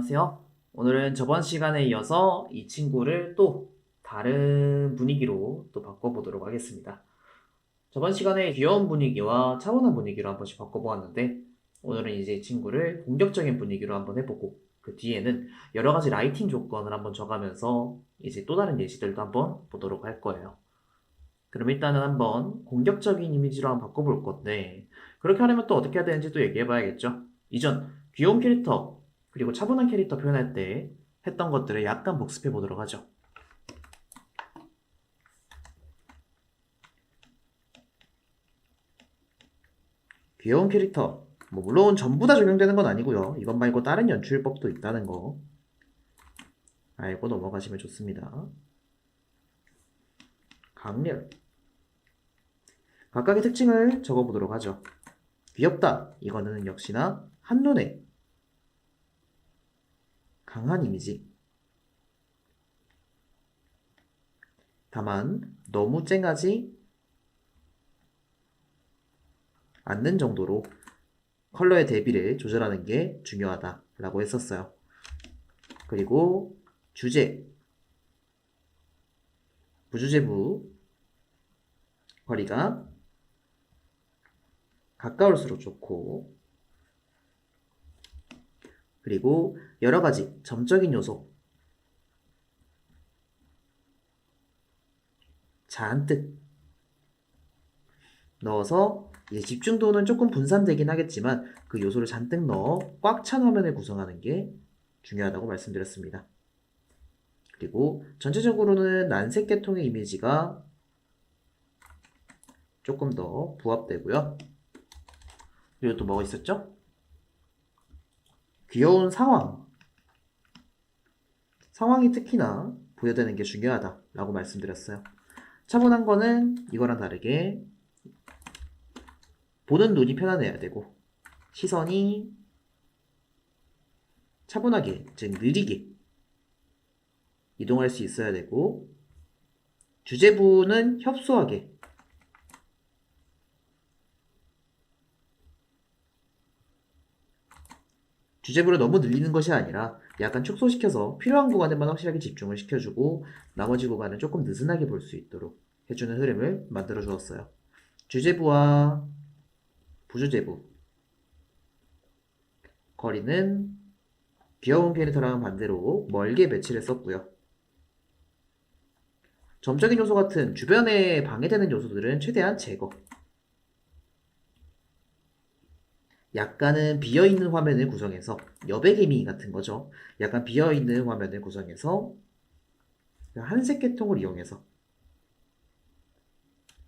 안녕하세요. 오늘은 저번 시간에 이어서 이 친구를 또 다른 분위기로 또 바꿔보도록 하겠습니다. 저번 시간에 귀여운 분위기와 차분한 분위기로 한 번씩 바꿔보았는데 오늘은 이제 이 친구를 공격적인 분위기로 한번 해보고 그 뒤에는 여러 가지 라이팅 조건을 한번 줘가면서 이제 또 다른 예시들도 한번 보도록 할 거예요. 그럼 일단은 한번 공격적인 이미지로 한번 바꿔볼 건데 그렇게 하려면 또 어떻게 해야 되는지 또 얘기해봐야겠죠. 이전 귀여운 캐릭터 그리고 차분한 캐릭터 표현할 때 했던 것들을 약간 복습해 보도록 하죠. 귀여운 캐릭터 물론 전부 다 적용되는 건 아니고요. 이것 말고 다른 연출법도 있다는 거 알고 넘어가시면 좋습니다. 강렬 각각의 특징을 적어보도록 하죠. 귀엽다 이거는 역시나 한눈에 강한 이미지. 다만 너무 쨍하지 않는 정도로 컬러의 대비를 조절하는 게 중요하다라고 했었어요. 그리고 주제, 부주제부 거리가 가까울수록 좋고 그리고 여러 가지 점적인 요소 잔뜩 넣어서 이제 집중도는 조금 분산되긴 하겠지만 그 요소를 잔뜩 넣어 꽉 찬 화면을 구성하는 게 중요하다고 말씀드렸습니다. 그리고 전체적으로는 난색 계통의 이미지가 조금 더 부합되고요. 그리고 또 뭐가 있었죠? 귀여운 상황이 특히나 부여되는 게 중요하다라고 말씀드렸어요. 차분한 거는 이거랑 다르게 보는 눈이 편안해야 되고 시선이 차분하게, 즉 느리게 이동할 수 있어야 되고 주제부는 협소하게 주제부를 너무 늘리는 것이 아니라 약간 축소시켜서 필요한 구간에만 확실하게 집중을 시켜주고 나머지 구간은 조금 느슨하게 볼 수 있도록 해주는 흐름을 만들어 주었어요. 주제부와 부주제부 거리는 귀여운 캐릭터랑 반대로 멀게 배치를 했었고요. 점적인 요소 같은 주변에 방해되는 요소들은 최대한 제거. 약간은 비어있는 화면을 구성해서 여백이미 같은 거죠. 약간 비어있는 화면을 구성해서 한색 계통을 이용해서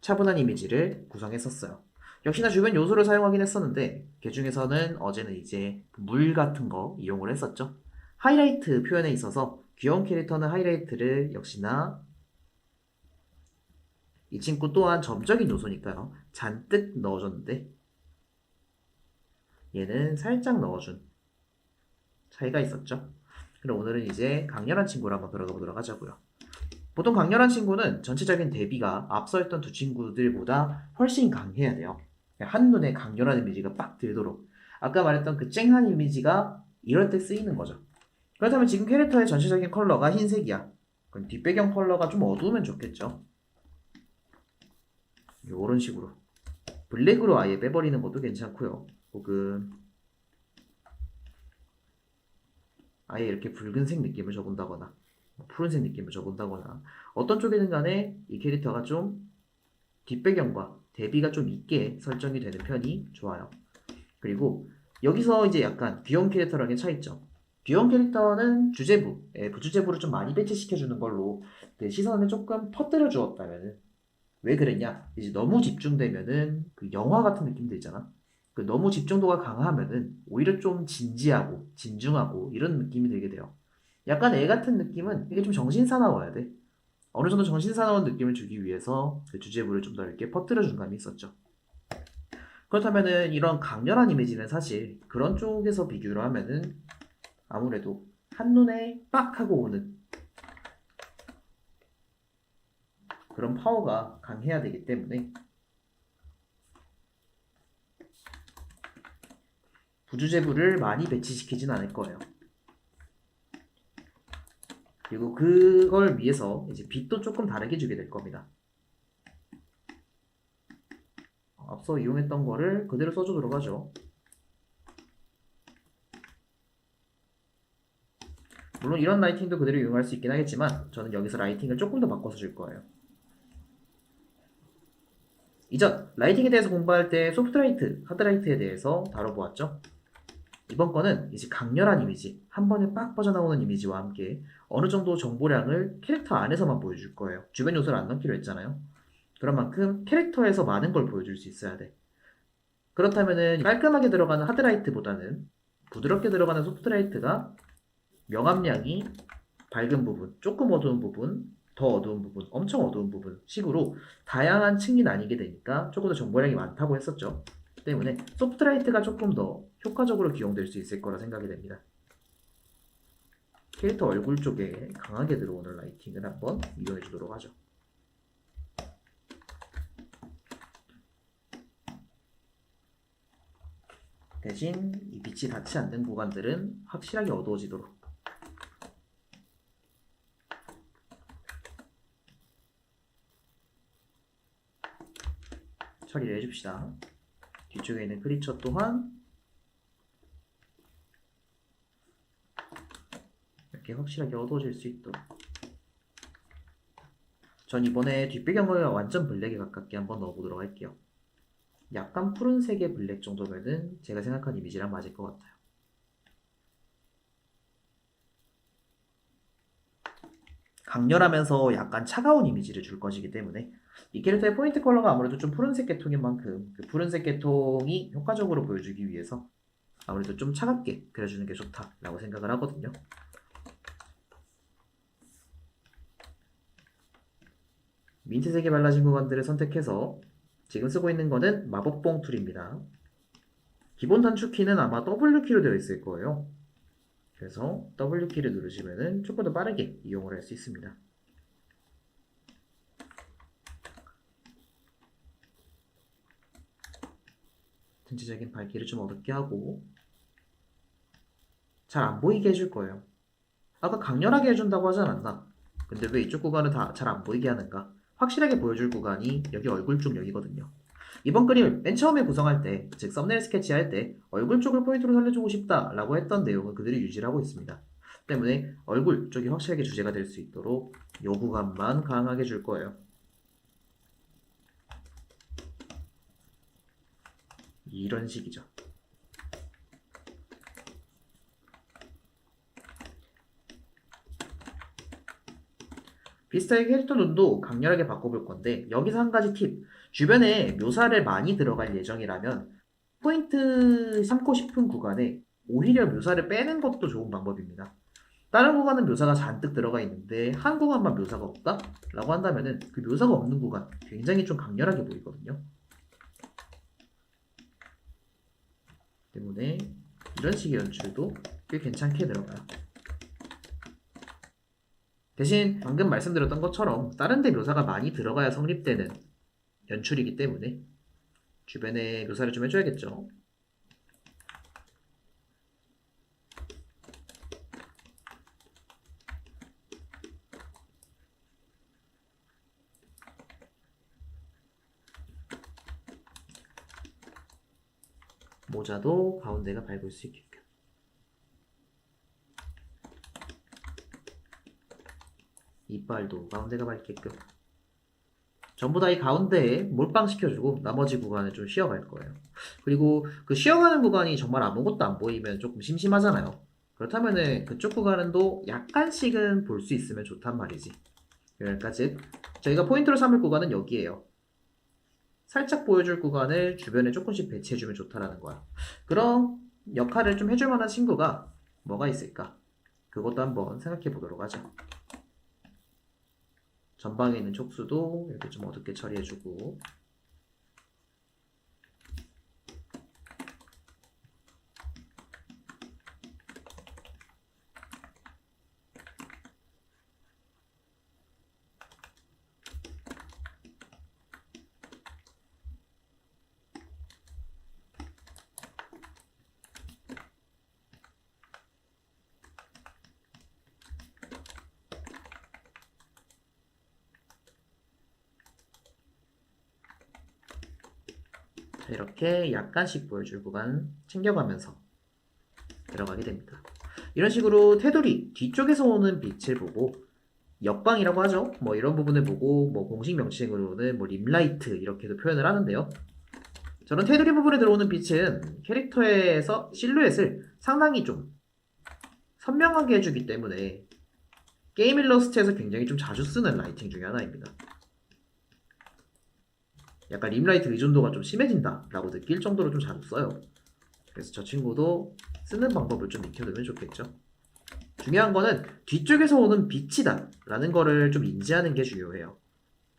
차분한 이미지를 구성했었어요. 역시나 주변 요소를 사용하긴 했었는데 그 중에서는 어제는 이제 물 같은 거 이용을 했었죠. 하이라이트 표현에 있어서 귀여운 캐릭터는 하이라이트를 역시나 이 친구 또한 점적인 요소니까요. 잔뜩 넣어줬는데 얘는 살짝 넣어준 차이가 있었죠. 그럼 오늘은 이제 강렬한 친구를 한번 들어가 보도록 하자고요. 보통 강렬한 친구는 전체적인 대비가 앞서 했던 두 친구들보다 훨씬 강해야 돼요. 한눈에 강렬한 이미지가 빡 들도록. 아까 말했던 그 쨍한 이미지가 이럴 때 쓰이는 거죠. 그렇다면 지금 캐릭터의 전체적인 컬러가 흰색이야. 그럼 뒷배경 컬러가 좀 어두우면 좋겠죠. 이런 식으로. 블랙으로 아예 빼버리는 것도 괜찮고요. 혹은 아예 이렇게 붉은색 느낌을 줘본다거나 푸른색 느낌을 줘본다거나 어떤 쪽이든 간에 이 캐릭터가 좀 뒷배경과 대비가 좀 있게 설정이 되는 편이 좋아요. 그리고 여기서 이제 약간 귀여운 캐릭터랑의 차이점. 귀여운 캐릭터는 주제부, 부주제부를 좀 많이 배치시켜주는 걸로 그 시선을 조금 퍼뜨려 주었다면은 왜 그랬냐? 이제 너무 집중되면은 그 영화 같은 느낌 들잖아. 그 너무 집중도가 강하면은 오히려 좀 진지하고 진중하고 이런 느낌이 들게 돼요. 약간 애 같은 느낌은 이게 좀 정신사나워야 돼. 어느 정도 정신사나운 느낌을 주기 위해서 그 주제부를 좀 더 이렇게 퍼뜨려 준 감이 있었죠. 그렇다면은 이런 강렬한 이미지는 사실 그런 쪽에서 비교를 하면은 아무래도 한눈에 빡 하고 오는 그런 파워가 강해야 되기 때문에 부주제부를 많이 배치시키진 않을 거예요. 그리고 그걸 위해서 이제 빛도 조금 다르게 주게 될 겁니다. 앞서 이용했던 거를 그대로 써주도록 하죠. 물론 이런 라이팅도 그대로 이용할 수 있긴 하겠지만 저는 여기서 라이팅을 조금 더 바꿔서 줄 거예요. 이전 라이팅에 대해서 공부할 때 소프트라이트, 하드라이트에 대해서 다뤄보았죠. 이번 거는 이제 강렬한 이미지, 한 번에 빡 빠져나오는 이미지와 함께 어느 정도 정보량을 캐릭터 안에서만 보여줄 거예요. 주변 요소를 안 넣기로 했잖아요. 그런 만큼 캐릭터에서 많은 걸 보여줄 수 있어야 돼. 그렇다면은 깔끔하게 들어가는 하드라이트보다는 부드럽게 들어가는 소프트라이트가 명암량이 밝은 부분, 조금 어두운 부분, 더 어두운 부분, 엄청 어두운 부분 식으로 다양한 층이 나뉘게 되니까 조금 더 정보량이 많다고 했었죠. 때문에 소프트라이트가 조금 더 효과적으로 기용될 수 있을 거라 생각이 됩니다. 캐릭터 얼굴 쪽에 강하게 들어오는 라이팅을 한번 이용해 주도록 하죠. 대신 이 빛이 닿지 않는 구간들은 확실하게 어두워지도록 처리를 해줍시다. 뒤쪽에 있는 크리처 또한 이렇게 확실하게 어두워질 수 있도록. 전 이번에 뒷배경을 완전 블랙에 가깝게 한번 넣어보도록 할게요. 약간 푸른색의 블랙 정도면은 제가 생각한 이미지랑 맞을 것 같아요. 강렬하면서 약간 차가운 이미지를 줄 것이기 때문에 이 캐릭터의 포인트 컬러가 아무래도 좀 푸른색 계통인 만큼 그 푸른색 계통이 효과적으로 보여주기 위해서 아무래도 좀 차갑게 그려주는 게 좋다라고 생각을 하거든요. 민트색이 발라진 구간들을 선택해서 지금 쓰고 있는 거는 마법봉 툴입니다. 기본 단축키는 아마 W키로 되어 있을 거예요. 그래서 W키를 누르시면 조금 더 빠르게 이용을 할 수 있습니다. 전체적인 밝기를 좀 어둡게 하고 잘 안 보이게 해줄 거예요. 아까 강렬하게 해준다고 하지 않았나? 근데 왜 이쪽 구간을 다 잘 안 보이게 하는가? 확실하게 보여줄 구간이 여기 얼굴 쪽 여기거든요. 이번 그림을 맨 처음에 구성할 때, 즉 썸네일 스케치할 때 얼굴 쪽을 포인트로 살려주고 싶다라고 했던 내용은 그대로 유지를 하고 있습니다. 때문에 얼굴 쪽이 확실하게 주제가 될 수 있도록 이 구간만 강하게 줄 거예요. 이런 식이죠. 비슷하게 캐릭터 눈도 강렬하게 바꿔볼 건데 여기서 한 가지 팁. 주변에 묘사를 많이 들어갈 예정이라면 포인트 삼고 싶은 구간에 오히려 묘사를 빼는 것도 좋은 방법입니다. 다른 구간은 묘사가 잔뜩 들어가 있는데 한 구간만 묘사가 없다? 라고 한다면은 그 묘사가 없는 구간 굉장히 좀 강렬하게 보이거든요. 때문에 이런 식의 연출도 꽤 괜찮게 들어가요. 대신 방금 말씀드렸던 것처럼 다른 데 묘사가 많이 들어가야 성립되는 연출이기 때문에 주변에 묘사를 좀 해줘야겠죠. 모자도 가운데가 밝을 수 있게끔. 이빨도 가운데가 밝게끔. 전부 다 이 가운데에 몰빵시켜주고 나머지 구간을 좀 쉬어갈 거예요. 그리고 그 쉬어가는 구간이 정말 아무것도 안 보이면 조금 심심하잖아요. 그렇다면은 그쪽 구간은 또 약간씩은 볼 수 있으면 좋단 말이지. 그러니까 즉 저희가 포인트로 삼을 구간은 여기에요. 살짝 보여줄 구간을 주변에 조금씩 배치해주면 좋다라는 거야. 그런 역할을 좀 해줄 만한 친구가 뭐가 있을까? 그것도 한번 생각해 보도록 하죠. 전방에 있는 촉수도 이렇게 좀 어둡게 처리해주고 자, 이렇게 약간씩 보여줄 구간 챙겨가면서 들어가게 됩니다. 이런 식으로 테두리 뒤쪽에서 오는 빛을 보고 역광이라고 하죠. 뭐 이런 부분을 보고 뭐 공식 명칭으로는 뭐 림라이트 이렇게도 표현을 하는데요. 저런 테두리 부분에 들어오는 빛은 캐릭터에서 실루엣을 상당히 좀 선명하게 해주기 때문에 게임 일러스트에서 굉장히 좀 자주 쓰는 라이팅 중에 하나입니다. 약간 림라이트 의존도가 좀 심해진다 라고 느낄 정도로 좀 자주 써요. 그래서 저 친구도 쓰는 방법을 좀 익혀두면 좋겠죠. 중요한 거는 뒤쪽에서 오는 빛이다 라는 거를 좀 인지하는 게 중요해요.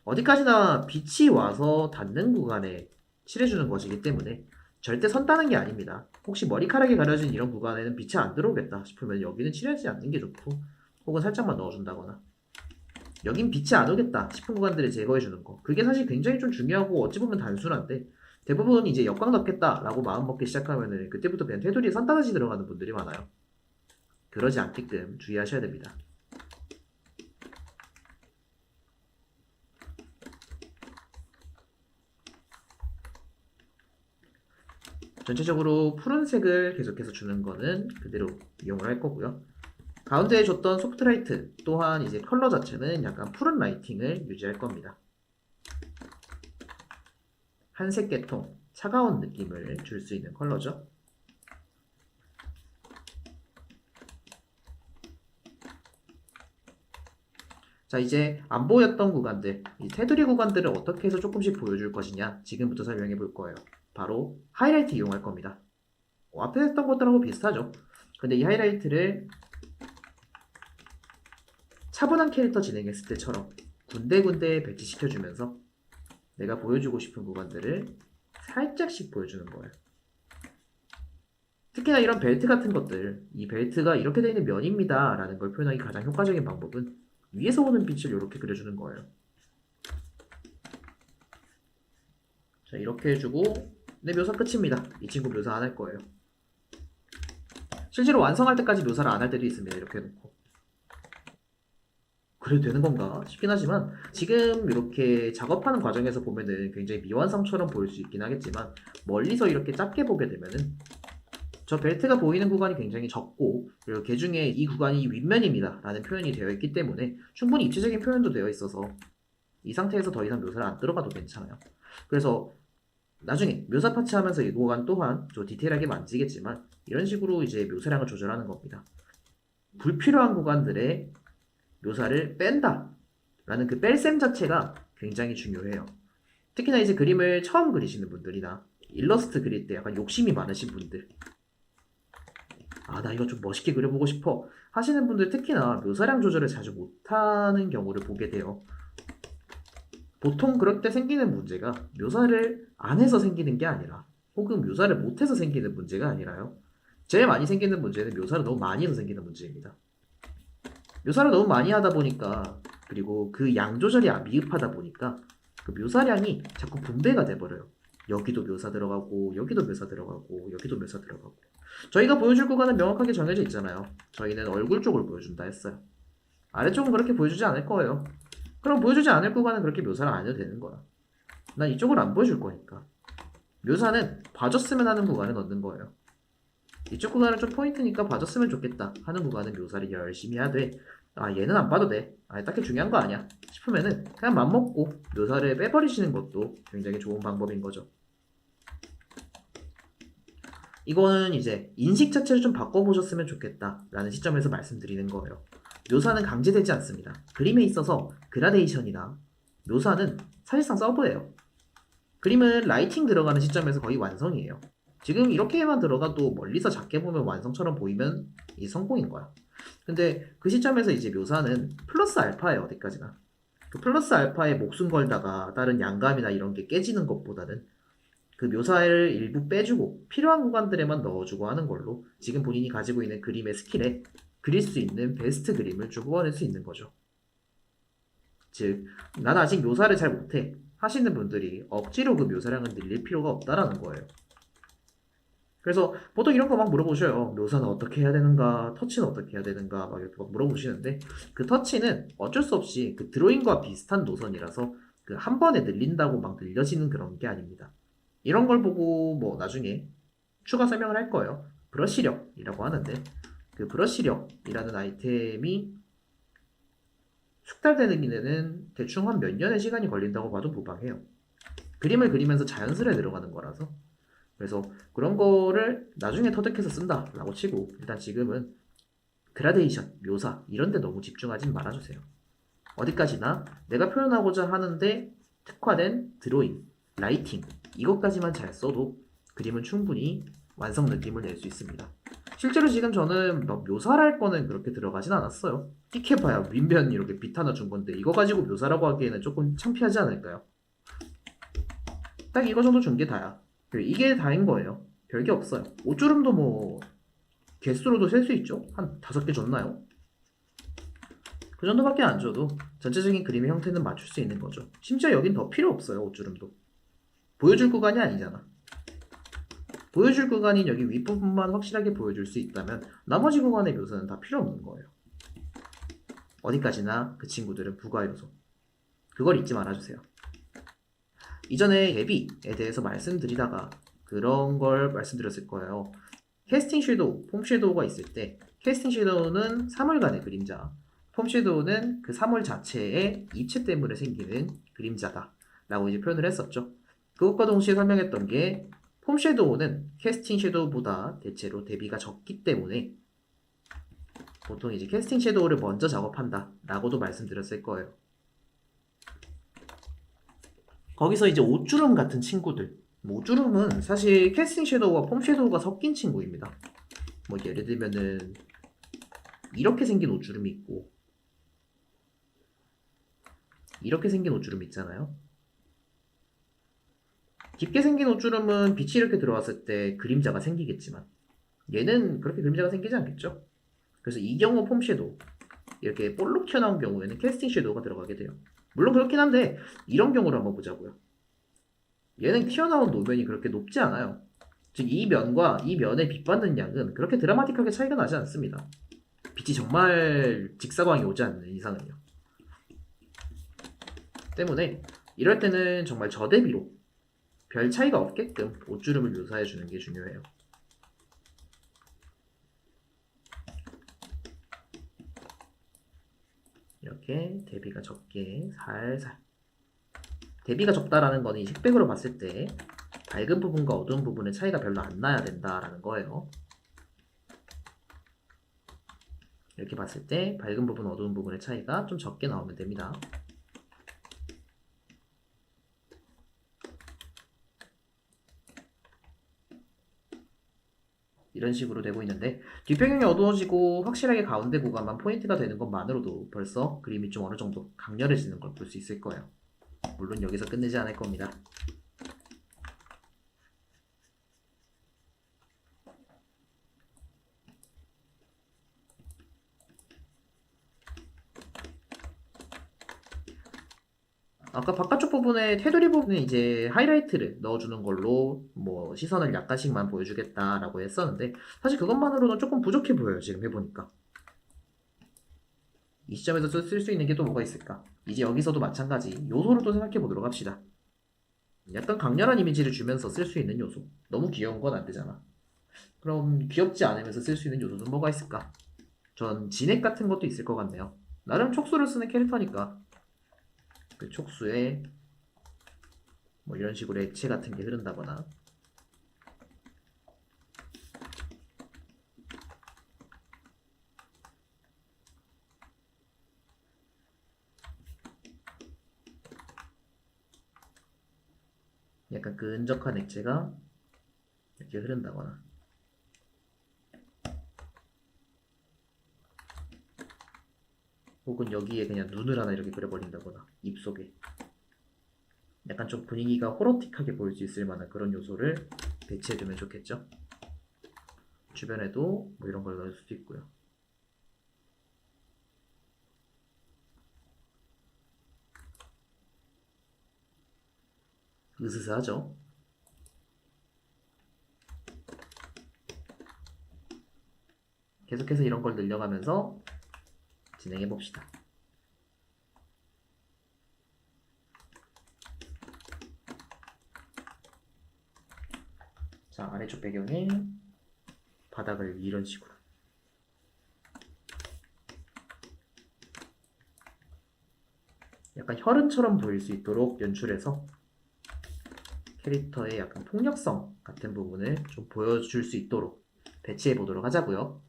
어디까지나 빛이 와서 닿는 구간에 칠해주는 것이기 때문에 절대 선 따는 게 아닙니다. 혹시 머리카락이 가려진 이런 구간에는 빛이 안 들어오겠다 싶으면 여기는 칠하지 않는 게 좋고, 혹은 살짝만 넣어준다거나, 여긴 빛이 안 오겠다 싶은 구간들을 제거해주는 거, 그게 사실 굉장히 좀 중요하고 어찌 보면 단순한데, 대부분 이제 역광 넣겠다 라고 마음 먹기 시작하면은 그때부터 그냥 테두리에 선 따듯이 들어가는 분들이 많아요. 그러지 않게끔 주의하셔야 됩니다. 전체적으로 푸른색을 계속해서 주는 거는 그대로 이용을 할 거고요. 가운데에 줬던 소프트라이트 또한 이제 컬러 자체는 약간 푸른 라이팅을 유지할 겁니다. 한색 계통, 차가운 느낌을 줄 수 있는 컬러죠. 자, 이제 안 보였던 구간들, 이 테두리 구간들을 어떻게 해서 조금씩 보여줄 것이냐 지금부터 설명해 볼 거예요. 바로 하이라이트 이용할 겁니다. 앞에 했던 것들하고 비슷하죠. 근데 이 하이라이트를 차분한 캐릭터 진행했을 때처럼 군데군데 배치시켜주면서 내가 보여주고 싶은 구간들을 살짝씩 보여주는 거예요. 특히나 이런 벨트 같은 것들, 이 벨트가 이렇게 되어 있는 면입니다 라는 걸 표현하기 가장 효과적인 방법은 위에서 오는 빛을 이렇게 그려주는 거예요. 자, 이렇게 해주고 내 묘사 끝입니다. 이 친구 묘사 안 할 거예요. 실제로 완성할 때까지 묘사를 안 할 때도 있습니다. 이렇게 해놓고 그래도 되는 건가 싶긴 하지만, 지금 이렇게 작업하는 과정에서 보면은 굉장히 미완성처럼 보일 수 있긴 하겠지만, 멀리서 이렇게 작게 보게 되면은 저 벨트가 보이는 구간이 굉장히 적고, 그리고 그 중에 이 구간이 윗면입니다 라는 표현이 되어 있기 때문에 충분히 입체적인 표현도 되어 있어서 이 상태에서 더 이상 묘사를 안 들어가도 괜찮아요. 그래서 나중에 묘사 파츠 하면서 이 구간 또한 좀 디테일하게 만지겠지만, 이런 식으로 이제 묘사량을 조절하는 겁니다. 불필요한 구간들의 묘사를 뺀다 라는 그 뺄셈 자체가 굉장히 중요해요. 특히나 이제 그림을 처음 그리시는 분들이나 일러스트 그릴 때 약간 욕심이 많으신 분들, 나 이거 좀 멋있게 그려보고 싶어 하시는 분들, 특히나 묘사량 조절을 자주 못하는 경우를 보게 돼요. 보통 그럴 때 생기는 문제가 묘사를 안 해서 생기는 게 아니라, 혹은 묘사를 못해서 생기는 문제가 아니라요, 제일 많이 생기는 문제는 묘사를 너무 많이 해서 생기는 문제입니다. 묘사를 너무 많이 하다 보니까, 그리고 그 양 조절이 미흡하다 보니까 그 묘사량이 자꾸 분배가 돼버려요. 여기도 묘사 들어가고, 여기도 묘사 들어가고, 여기도 묘사 들어가고. 저희가 보여줄 구간은 명확하게 정해져 있잖아요. 저희는 얼굴 쪽을 보여준다 했어요. 아래쪽은 그렇게 보여주지 않을 거예요. 그럼 보여주지 않을 구간은 그렇게 묘사를 안 해도 되는 거야. 난 이쪽을 안 보여줄 거니까. 묘사는 봐줬으면 하는 구간에 넣는 거예요. 이쪽 구간은 좀 포인트니까 봐줬으면 좋겠다 하는 구간은 묘사를 열심히 하되, 얘는 안 봐도 돼, 딱히 중요한 거 아니야 싶으면은 그냥 맘먹고 묘사를 빼버리시는 것도 굉장히 좋은 방법인 거죠. 이거는 이제 인식 자체를 좀 바꿔보셨으면 좋겠다 라는 시점에서 말씀드리는 거예요. 묘사는 강제되지 않습니다. 그림에 있어서 그라데이션이나 묘사는 사실상 서브예요. 그림은 라이팅 들어가는 시점에서 거의 완성이에요. 지금 이렇게만 들어가도 멀리서 작게 보면 완성처럼 보이면 이 성공인 거야. 근데 그 시점에서 이제 묘사는 플러스 알파예요. 어디까지나. 그 플러스 알파에 목숨 걸다가 다른 양감이나 이런 게 깨지는 것보다는 그 묘사를 일부 빼주고 필요한 구간들에만 넣어주고 하는 걸로 지금 본인이 가지고 있는 그림의 스킬에 그릴 수 있는 베스트 그림을 쭉 구워낼 수 있는 거죠. 즉, 난 아직 묘사를 잘 못해 하시는 분들이 억지로 그 묘사량을 늘릴 필요가 없다라는 거예요. 그래서 보통 이런 거 막 물어보셔요. 묘사는 어떻게 해야 되는가, 터치는 어떻게 해야 되는가 막 이렇게 막 물어보시는데, 그 터치는 어쩔 수 없이 그 드로잉과 비슷한 노선이라서 그 한 번에 늘린다고 막 늘려지는 그런 게 아닙니다. 이런 걸 보고 뭐 나중에 추가 설명을 할 거예요. 브러쉬력이라고 하는데 그 브러쉬력이라는 아이템이 숙달되는 데는 대충 한 몇 년의 시간이 걸린다고 봐도 무방해요. 그림을 그리면서 자연스레 들어가는 거라서. 그래서 그런 거를 나중에 터득해서 쓴다라고 치고 일단 지금은 그라데이션, 묘사 이런 데 너무 집중하진 말아주세요. 어디까지나 내가 표현하고자 하는데 특화된 드로잉, 라이팅 이것까지만 잘 써도 그림은 충분히 완성 느낌을 낼 수 있습니다. 실제로 지금 저는 막 묘사를 할 거는 그렇게 들어가진 않았어요. 띡해봐야 윗면 이렇게 빛 하나 준 건데 이거 가지고 묘사라고 하기에는 조금 창피하지 않을까요? 딱 이거 정도 준 게 다야. 이게 다인 거예요. 별게 없어요. 옷주름도 뭐 개수로도 셀 수 있죠. 한 5개 줬나요? 그 정도밖에 안 줘도 전체적인 그림의 형태는 맞출 수 있는 거죠. 심지어 여긴 더 필요 없어요. 옷주름도. 보여줄 구간이 아니잖아. 보여줄 구간인 여기 윗부분만 확실하게 보여줄 수 있다면 나머지 구간의 묘사는 다 필요 없는 거예요. 어디까지나 그 친구들은 부가 요소. 그걸 잊지 말아주세요. 이전에 예비에 대해서 말씀드리다가 그런 걸 말씀드렸을 거예요. 캐스팅 섀도우, 폼 섀도우가 있을 때 캐스팅 섀도우는 사물간의 그림자, 폼 섀도우는 그 사물 자체의 입체 때문에 생기는 그림자다 라고 이제 표현을 했었죠. 그것과 동시에 설명했던 게 폼 섀도우는 캐스팅 섀도우보다 대체로 대비가 적기 때문에 보통 이제 캐스팅 섀도우를 먼저 작업한다 라고도 말씀드렸을 거예요. 거기서 이제 옷주름 같은 친구들, 뭐 옷주름은 사실 캐스팅 섀도우와 폼 섀도우가 섞인 친구입니다. 뭐 예를 들면은 이렇게 생긴 옷주름이 있고 이렇게 생긴 옷주름 있잖아요. 깊게 생긴 옷주름은 빛이 이렇게 들어왔을 때 그림자가 생기겠지만 얘는 그렇게 그림자가 생기지 않겠죠. 그래서 이 경우 폼 섀도우 이렇게 볼록 튀어나온 경우에는 캐스팅 섀도우가 들어가게 돼요. 물론 그렇긴 한데 이런 경우를 한번 보자고요. 얘는 튀어나온 노면이 그렇게 높지 않아요. 즉 이 면과 이 면에 빛받는 양은 그렇게 드라마틱하게 차이가 나지 않습니다. 빛이 정말 직사광이 오지 않는 이상은요. 때문에 이럴 때는 정말 저대비로 별 차이가 없게끔 옷주름을 묘사해 주는 게 중요해요. 이렇게 대비가 적게 살살. 대비가 적다라는 거는 이 색백으로 봤을 때 밝은 부분과 어두운 부분의 차이가 별로 안 나야 된다라는 거예요. 이렇게 봤을 때 밝은 부분, 어두운 부분의 차이가 좀 적게 나오면 됩니다. 이런 식으로 되고 있는데 뒷배경이 어두워지고 확실하게 가운데 구간만 포인트가 되는 것만으로도 벌써 그림이 좀 어느 정도 강렬해지는 걸 볼 수 있을 거예요. 물론 여기서 끝내지 않을 겁니다. 아까 바깥쪽 부분에 테두리 부분에 이제 하이라이트를 넣어주는 걸로 뭐 시선을 약간씩만 보여주겠다라고 했었는데 사실 그것만으로는 조금 부족해 보여요. 지금 해보니까. 이 시점에서 쓸 수 있는 게 또 뭐가 있을까? 이제 여기서도 마찬가지 요소를 또 생각해 보도록 합시다. 약간 강렬한 이미지를 주면서 쓸 수 있는 요소. 너무 귀여운 건 안 되잖아. 그럼 귀엽지 않으면서 쓸 수 있는 요소는 뭐가 있을까? 전 진액 같은 것도 있을 것 같네요. 나름 촉수를 쓰는 캐릭터니까 그 촉수에 뭐 이런 식으로 액체 같은 게 흐른다거나 약간 끈적한 액체가 이렇게 흐른다거나 혹은 여기에 그냥 눈을 하나 이렇게 그려버린다거나 입속에 약간 좀 분위기가 호러틱하게 보일 수 있을 만한 그런 요소를 배치해두면 좋겠죠. 주변에도 뭐 이런 걸 넣을 수도 있고요. 으스스하죠. 계속해서 이런 걸 늘려가면서 진행해 봅시다. 자, 아래쪽 배경에 바닥을 이런 식으로. 약간 혈흔처럼 보일 수 있도록 연출해서 캐릭터의 약간 폭력성 같은 부분을 좀 보여줄 수 있도록 배치해 보도록 하자고요.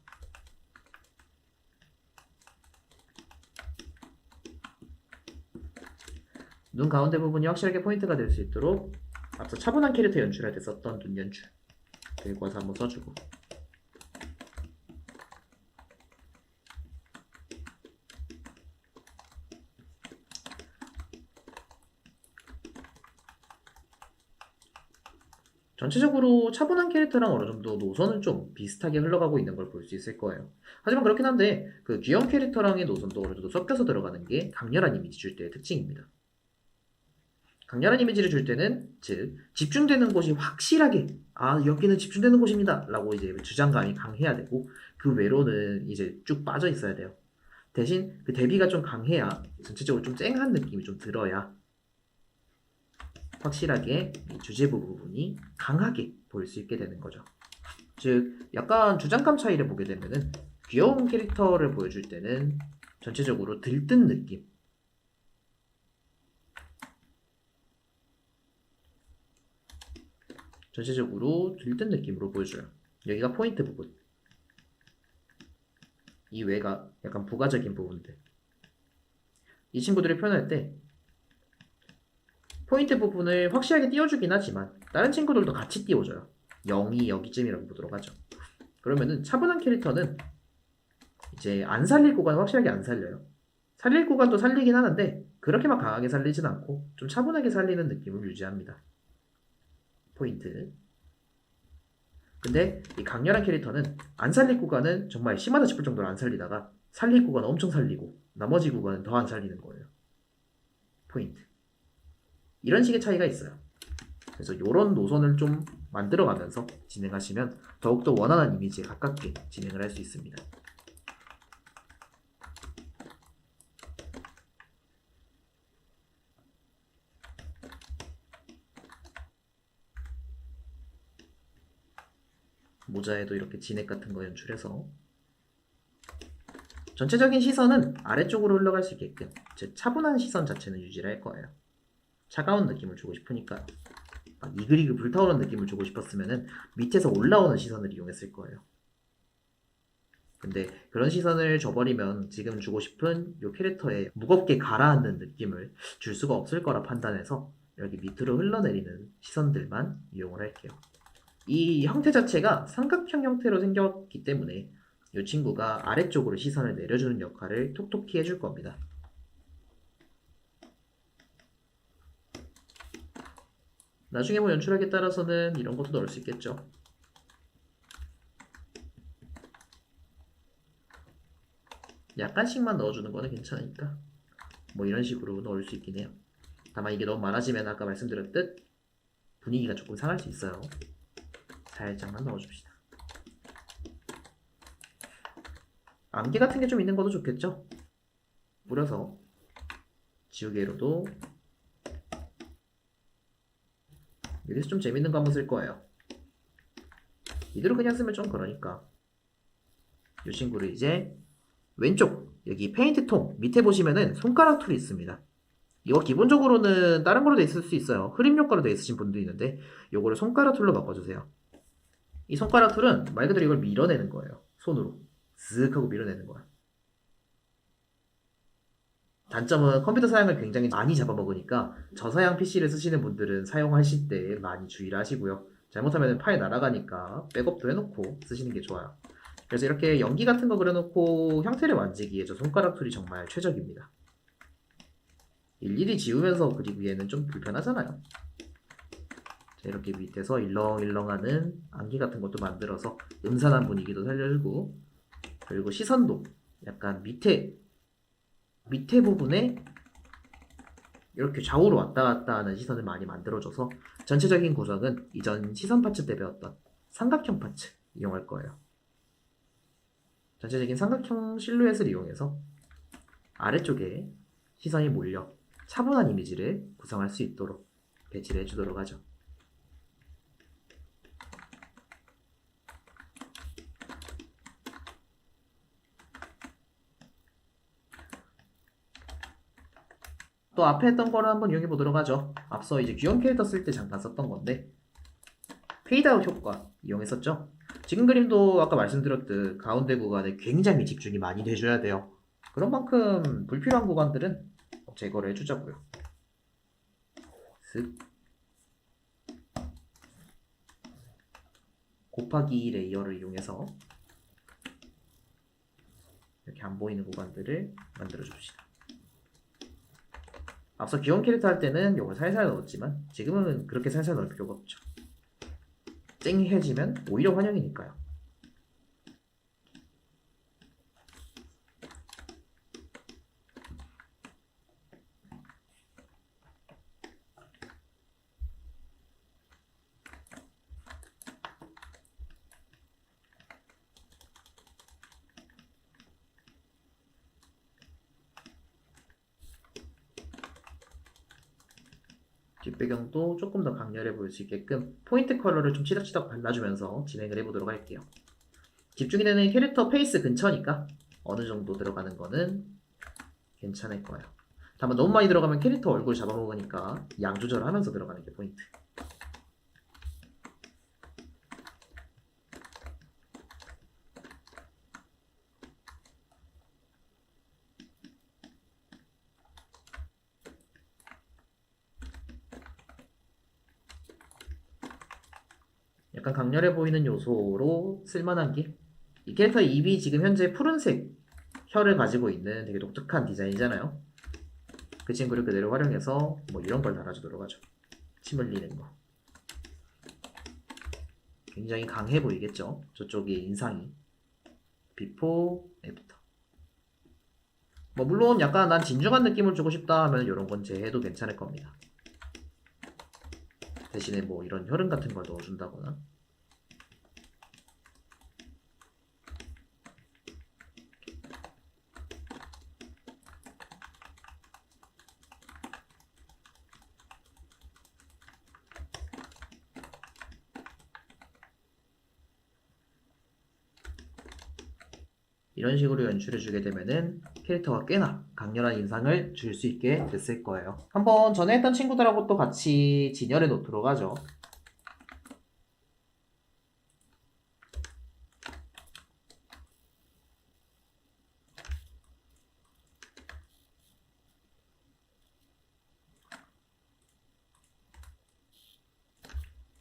눈 가운데 부분이 확실하게 포인트가 될 수 있도록 앞서 차분한 캐릭터 연출할 때 썼던 눈 연출 들고 와서 한번 써주고, 전체적으로 차분한 캐릭터랑 어느 정도 노선은 좀 비슷하게 흘러가고 있는 걸 볼 수 있을 거예요. 하지만 그렇긴 한데 그 귀여운 캐릭터랑의 노선도 어느 정도 섞여서 들어가는 게 강렬한 이미지 줄 때의 특징입니다. 강렬한 이미지를 줄 때는 즉 집중되는 곳이 확실하게 여기는 집중되는 곳입니다 라고 이제 주장감이 강해야 되고, 그 외로는 이제 쭉 빠져 있어야 돼요. 대신 그 대비가 좀 강해야 전체적으로 좀 쨍한 느낌이 좀 들어야 확실하게 이 주제부 부분이 강하게 보일 수 있게 되는 거죠. 즉 약간 주장감 차이를 보게 되면은 귀여운 캐릭터를 보여줄 때는 전체적으로 들뜬 느낌, 전체적으로 들뜬 느낌으로 보여줘요. 여기가 포인트 부분, 이 외가 약간 부가적인 부분들, 이 친구들을 표현할 때 포인트 부분을 확실하게 띄워주긴 하지만 다른 친구들도 같이 띄워줘요. 0이 여기쯤이라고 보도록 하죠. 그러면은 차분한 캐릭터는 이제 안 살릴 구간은 확실하게 안 살려요. 살릴 구간도 살리긴 하는데 그렇게 막 강하게 살리진 않고 좀 차분하게 살리는 느낌을 유지합니다. 포인트. 근데 이 강렬한 캐릭터는 안 살릴 구간은 정말 심하다 싶을 정도로 안 살리다가 살릴 구간은 엄청 살리고 나머지 구간은 더 안 살리는 거예요. 포인트. 이런 식의 차이가 있어요. 그래서 이런 노선을 좀 만들어가면서 진행하시면 더욱더 원하는 이미지에 가깝게 진행을 할 수 있습니다. 모자에도 이렇게 진액 같은 거 연출해서 전체적인 시선은 아래쪽으로 흘러갈 수 있게끔 즉 차분한 시선 자체는 유지를 할 거예요. 차가운 느낌을 주고 싶으니까 막 이글이글 불타오르는 느낌을 주고 싶었으면은 밑에서 올라오는 시선을 이용했을 거예요. 근데 그런 시선을 줘버리면 지금 주고 싶은 이 캐릭터에 무겁게 가라앉는 느낌을 줄 수가 없을 거라 판단해서 여기 밑으로 흘러내리는 시선들만 이용을 할게요. 이 형태 자체가 삼각형 형태로 생겼기 때문에 이 친구가 아래쪽으로 시선을 내려주는 역할을 톡톡히 해줄 겁니다. 나중에 뭐 연출하기에 따라서는 이런 것도 넣을 수 있겠죠. 약간씩만 넣어주는 거는 괜찮으니까 뭐 이런 식으로 넣을 수 있긴 해요. 다만 이게 너무 많아지면 아까 말씀드렸듯 분위기가 조금 상할 수 있어요. 살짝만 넣어줍시다. 안개 같은 게 좀 있는 것도 좋겠죠? 뿌려서 지우개로도 여기서 좀 재밌는 거 한번 쓸 거예요. 이대로 그냥 쓰면 좀 그러니까 이 친구를 이제 왼쪽 여기 페인트 통 밑에 보시면은 손가락 툴이 있습니다. 이거 기본적으로는 다른 걸로 돼 있을 수 있어요. 흐림 효과로 돼 있으신 분도 있는데 요거를 손가락 툴로 바꿔주세요. 이 손가락 툴은 말 그대로 이걸 밀어내는 거예요. 손으로 쓱 하고 밀어내는 거야. 단점은 컴퓨터 사양을 굉장히 많이 잡아먹으니까 저사양 PC를 쓰시는 분들은 사용하실 때 많이 주의를 하시고요. 잘못하면 파일 날아가니까 백업도 해놓고 쓰시는 게 좋아요. 그래서 이렇게 연기 같은 거 그려놓고 형태를 만지기에 저 손가락 툴이 정말 최적입니다. 일일이 지우면서 그리기에는 좀 불편하잖아요. 자, 이렇게 밑에서 일렁일렁하는 안개 같은 것도 만들어서 음산한 분위기도 살려주고, 그리고 시선도 약간 밑에 부분에 이렇게 좌우로 왔다 갔다 하는 시선을 많이 만들어줘서 전체적인 구성은 이전 시선 파츠 때 배웠던 삼각형 파츠 이용할 거예요. 전체적인 삼각형 실루엣을 이용해서 아래쪽에 시선이 몰려 차분한 이미지를 구성할 수 있도록 배치를 해주도록 하죠. 또 앞에 했던 거를 한번 이용해 보도록 하죠. 앞서 이제 귀여운 캐릭터 쓸 때 잠깐 썼던 건데 페이드아웃 효과 이용했었죠. 지금 그림도 아까 말씀드렸듯 가운데 구간에 굉장히 집중이 많이 돼줘야 돼요. 그런 만큼 불필요한 구간들은 제거를 해주자고요. 슥 곱하기 레이어를 이용해서 이렇게 안 보이는 구간들을 만들어 줍시다. 앞서 귀여운 캐릭터 할 때는 이걸 살살 넣었지만 지금은 그렇게 살살 넣을 필요가 없죠. 쨍해지면 오히려 환영이니까요. 뒷배경도 조금 더 강렬해 보일 수 있게끔 포인트 컬러를 좀 치덕치덕 발라주면서 진행을 해보도록 할게요. 집중이 되는 캐릭터 페이스 근처니까 어느 정도 들어가는 거는 괜찮을 거예요. 다만 너무 많이 들어가면 캐릭터 얼굴 잡아먹으니까 양 조절하면서 들어가는 게 포인트. 약간 강렬해 보이는 요소로 쓸만한 게 이 캐릭터의 입이 지금 현재 푸른색 혀를 가지고 있는 되게 독특한 디자인이잖아요. 그 친구를 그대로 활용해서 뭐 이런 걸 달아주도록 하죠. 침 흘리는 거. 굉장히 강해 보이겠죠? 저쪽의 인상이. 비포, 애프터. 뭐 물론 약간 난 진중한 느낌을 주고 싶다 하면 이런 건 제해도 괜찮을 겁니다. 대신에 뭐 이런 혈흔 같은 걸 넣어준다거나. 이런 식으로 연출해주게 되면은 캐릭터가 꽤나 강렬한 인상을 줄 수 있게 됐을 거예요. 한번 전에 했던 친구들하고 또 같이 진열해 놓도록 하죠.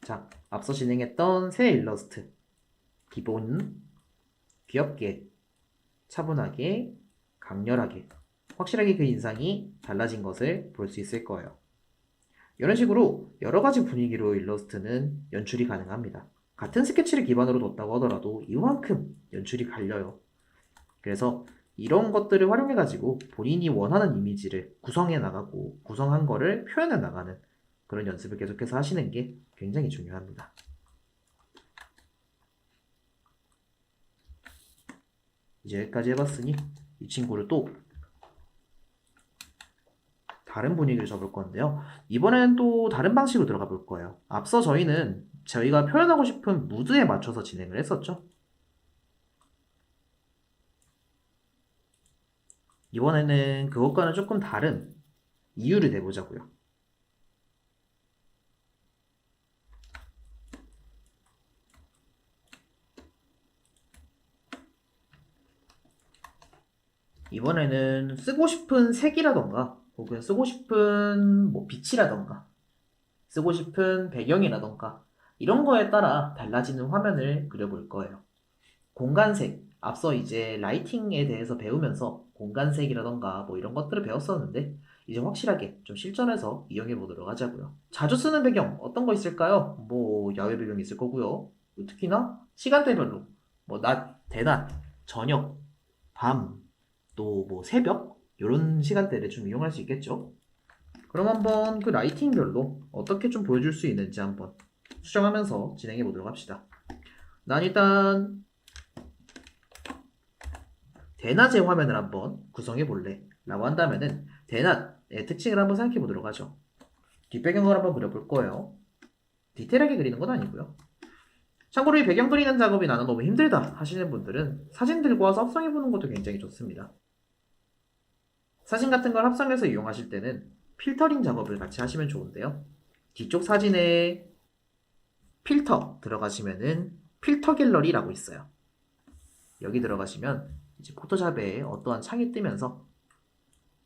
자, 앞서 진행했던 새 일러스트. 기본, 귀엽게, 차분하게, 강렬하게, 확실하게 그 인상이 달라진 것을 볼 수 있을 거예요. 이런 식으로 여러 가지 분위기로 일러스트는 연출이 가능합니다. 같은 스케치를 기반으로 뒀다고 하더라도 이만큼 연출이 갈려요. 그래서 이런 것들을 활용해가지고 본인이 원하는 이미지를 구성해 나가고 구성한 거를 표현해 나가는 그런 연습을 계속해서 하시는 게 굉장히 중요합니다. 이제 여기까지 해봤으니 이 친구를 또 다른 분위기를 줘볼 건데요. 이번엔 또 다른 방식으로 들어가 볼 거예요. 앞서 저희가 표현하고 싶은 무드에 맞춰서 진행을 했었죠. 이번에는 그것과는 조금 다른 이유를 내보자고요. 이번에는 쓰고 싶은 색이라던가 혹은 쓰고 싶은 뭐 빛이라던가 쓰고 싶은 배경이라던가 이런 거에 따라 달라지는 화면을 그려볼 거예요. 공간색, 앞서 이제 라이팅에 대해서 배우면서 공간색이라던가 뭐 이런 것들을 배웠었는데 이제 확실하게 좀 실전에서 이용해 보도록 하자고요. 자주 쓰는 배경 어떤 거 있을까요? 뭐 야외 배경이 있을 거고요. 특히나 시간대별로 뭐 낮, 대낮, 저녁, 밤, 또 뭐 새벽 이런 시간대를 좀 이용할 수 있겠죠. 그럼 한번 그 라이팅별로 어떻게 좀 보여줄 수 있는지 한번 수정하면서 진행해 보도록 합시다. 난 일단 대낮의 화면을 한번 구성해 볼래 라고 한다면은 대낮의 특징을 한번 생각해 보도록 하죠. 뒷배경을 한번 그려볼 거예요. 디테일하게 그리는 건 아니고요. 참고로 이 배경 그리는 작업이 나는 너무 힘들다 하시는 분들은 사진 들고 와서 합성해 보는 것도 굉장히 좋습니다. 사진 같은 걸 합성해서 이용하실 때는 필터링 작업을 같이 하시면 좋은데요. 뒤쪽 사진에 필터 들어가시면은 필터 갤러리라고 있어요. 여기 들어가시면 이제 포토샵에 어떠한 창이 뜨면서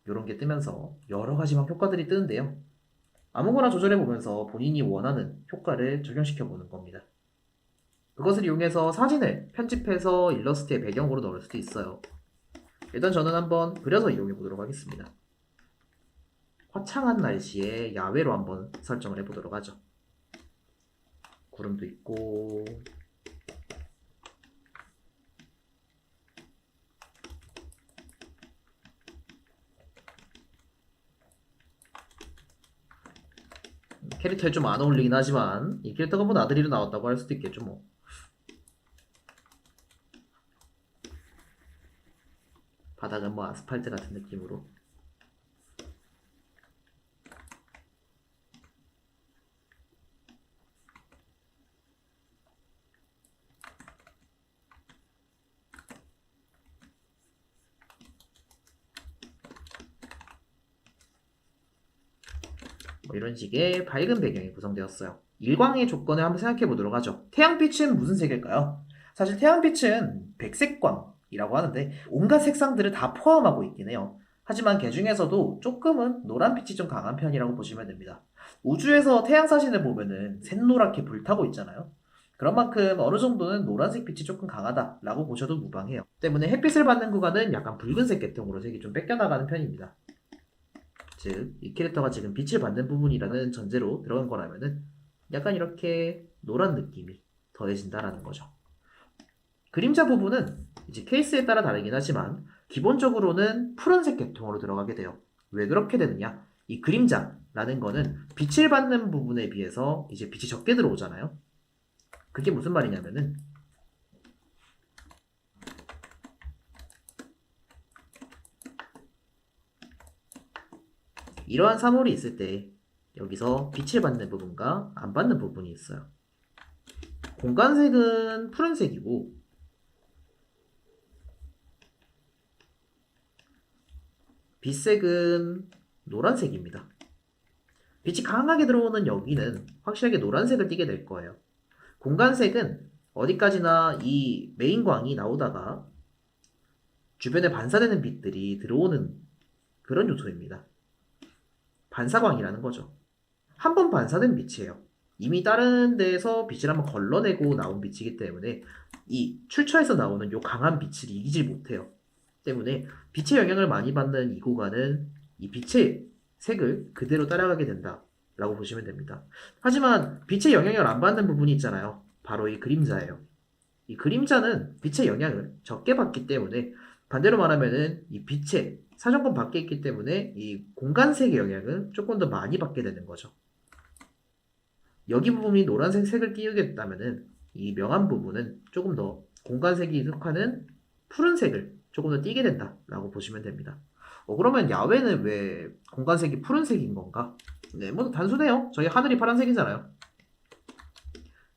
이런 게 뜨면서 여러 가지 막 효과들이 뜨는데요. 아무거나 조절해 보면서 본인이 원하는 효과를 적용시켜 보는 겁니다. 그것을 이용해서 사진을 편집해서 일러스트의 배경으로 넣을 수도 있어요. 일단 저는 한번 그려서 이용해 보도록 하겠습니다. 화창한 날씨에 야외로 한번 설정을 해 보도록 하죠. 구름도 있고 캐릭터에 좀 안 어울리긴 하지만 이 캐릭터가 뭐 나들이로 나왔다고 할 수도 있겠죠 뭐. 바닥은 뭐 아스팔트 같은 느낌으로. 뭐 이런 식의 밝은 배경이 구성되었어요. 일광의 조건을 한번 생각해 보도록 하죠. 태양빛은 무슨 색일까요? 사실 태양빛은 백색광이라고 하는데 온갖 색상들을 다 포함하고 있긴 해요. 하지만 그 중에서도 조금은 노란빛이 좀 강한 편이라고 보시면 됩니다. 우주에서 태양 사진을 보면은 샛노랗게 불타고 있잖아요. 그런 만큼 어느 정도는 노란색 빛이 조금 강하다라고 보셔도 무방해요. 때문에 햇빛을 받는 구간은 약간 붉은색 계통으로 색이 좀 뺏겨나가는 편입니다. 즉, 이 캐릭터가 지금 빛을 받는 부분이라는 전제로 들어간 거라면은 약간 이렇게 노란 느낌이 더해진다라는 거죠. 그림자 부분은 이제 케이스에 따라 다르긴 하지만 기본적으로는 푸른색 계통으로 들어가게 돼요. 왜 그렇게 되느냐? 이 그림자라는 거는 빛을 받는 부분에 비해서 이제 빛이 적게 들어오잖아요. 그게 무슨 말이냐면은 이러한 사물이 있을 때 여기서 빛을 받는 부분과 안 받는 부분이 있어요. 공간색은 푸른색이고 빛색은 노란색입니다. 빛이 강하게 들어오는 여기는 확실하게 노란색을 띠게 될 거예요. 공간색은 어디까지나 이 메인광이 나오다가 주변에 반사되는 빛들이 들어오는 그런 요소입니다. 반사광이라는 거죠. 한 번 반사된 빛이에요. 이미 다른 데에서 빛을 한번 걸러내고 나온 빛이기 때문에 이 출처에서 나오는 요 강한 빛을 이기질 못해요. 때문에 빛의 영향을 많이 받는 이 구간은 이 빛의 색을 그대로 따라가게 된다라고 보시면 됩니다. 하지만 빛의 영향을 안 받는 부분이 있잖아요. 바로 이 그림자예요. 이 그림자는 빛의 영향을 적게 받기 때문에 반대로 말하면은 이 빛의 사정권 밖에 있기 때문에 이 공간색의 영향을 조금 더 많이 받게 되는 거죠. 여기 부분이 노란색 색을 띄우겠다면은 이 명암 부분은 조금 더 공간색이 속하는 푸른색을 조금 더 띄게 된다라고 보시면 됩니다. 그러면 야외는 왜 공간색이 푸른색인 건가? 네, 뭐 단순해요. 저희 하늘이 파란색이잖아요.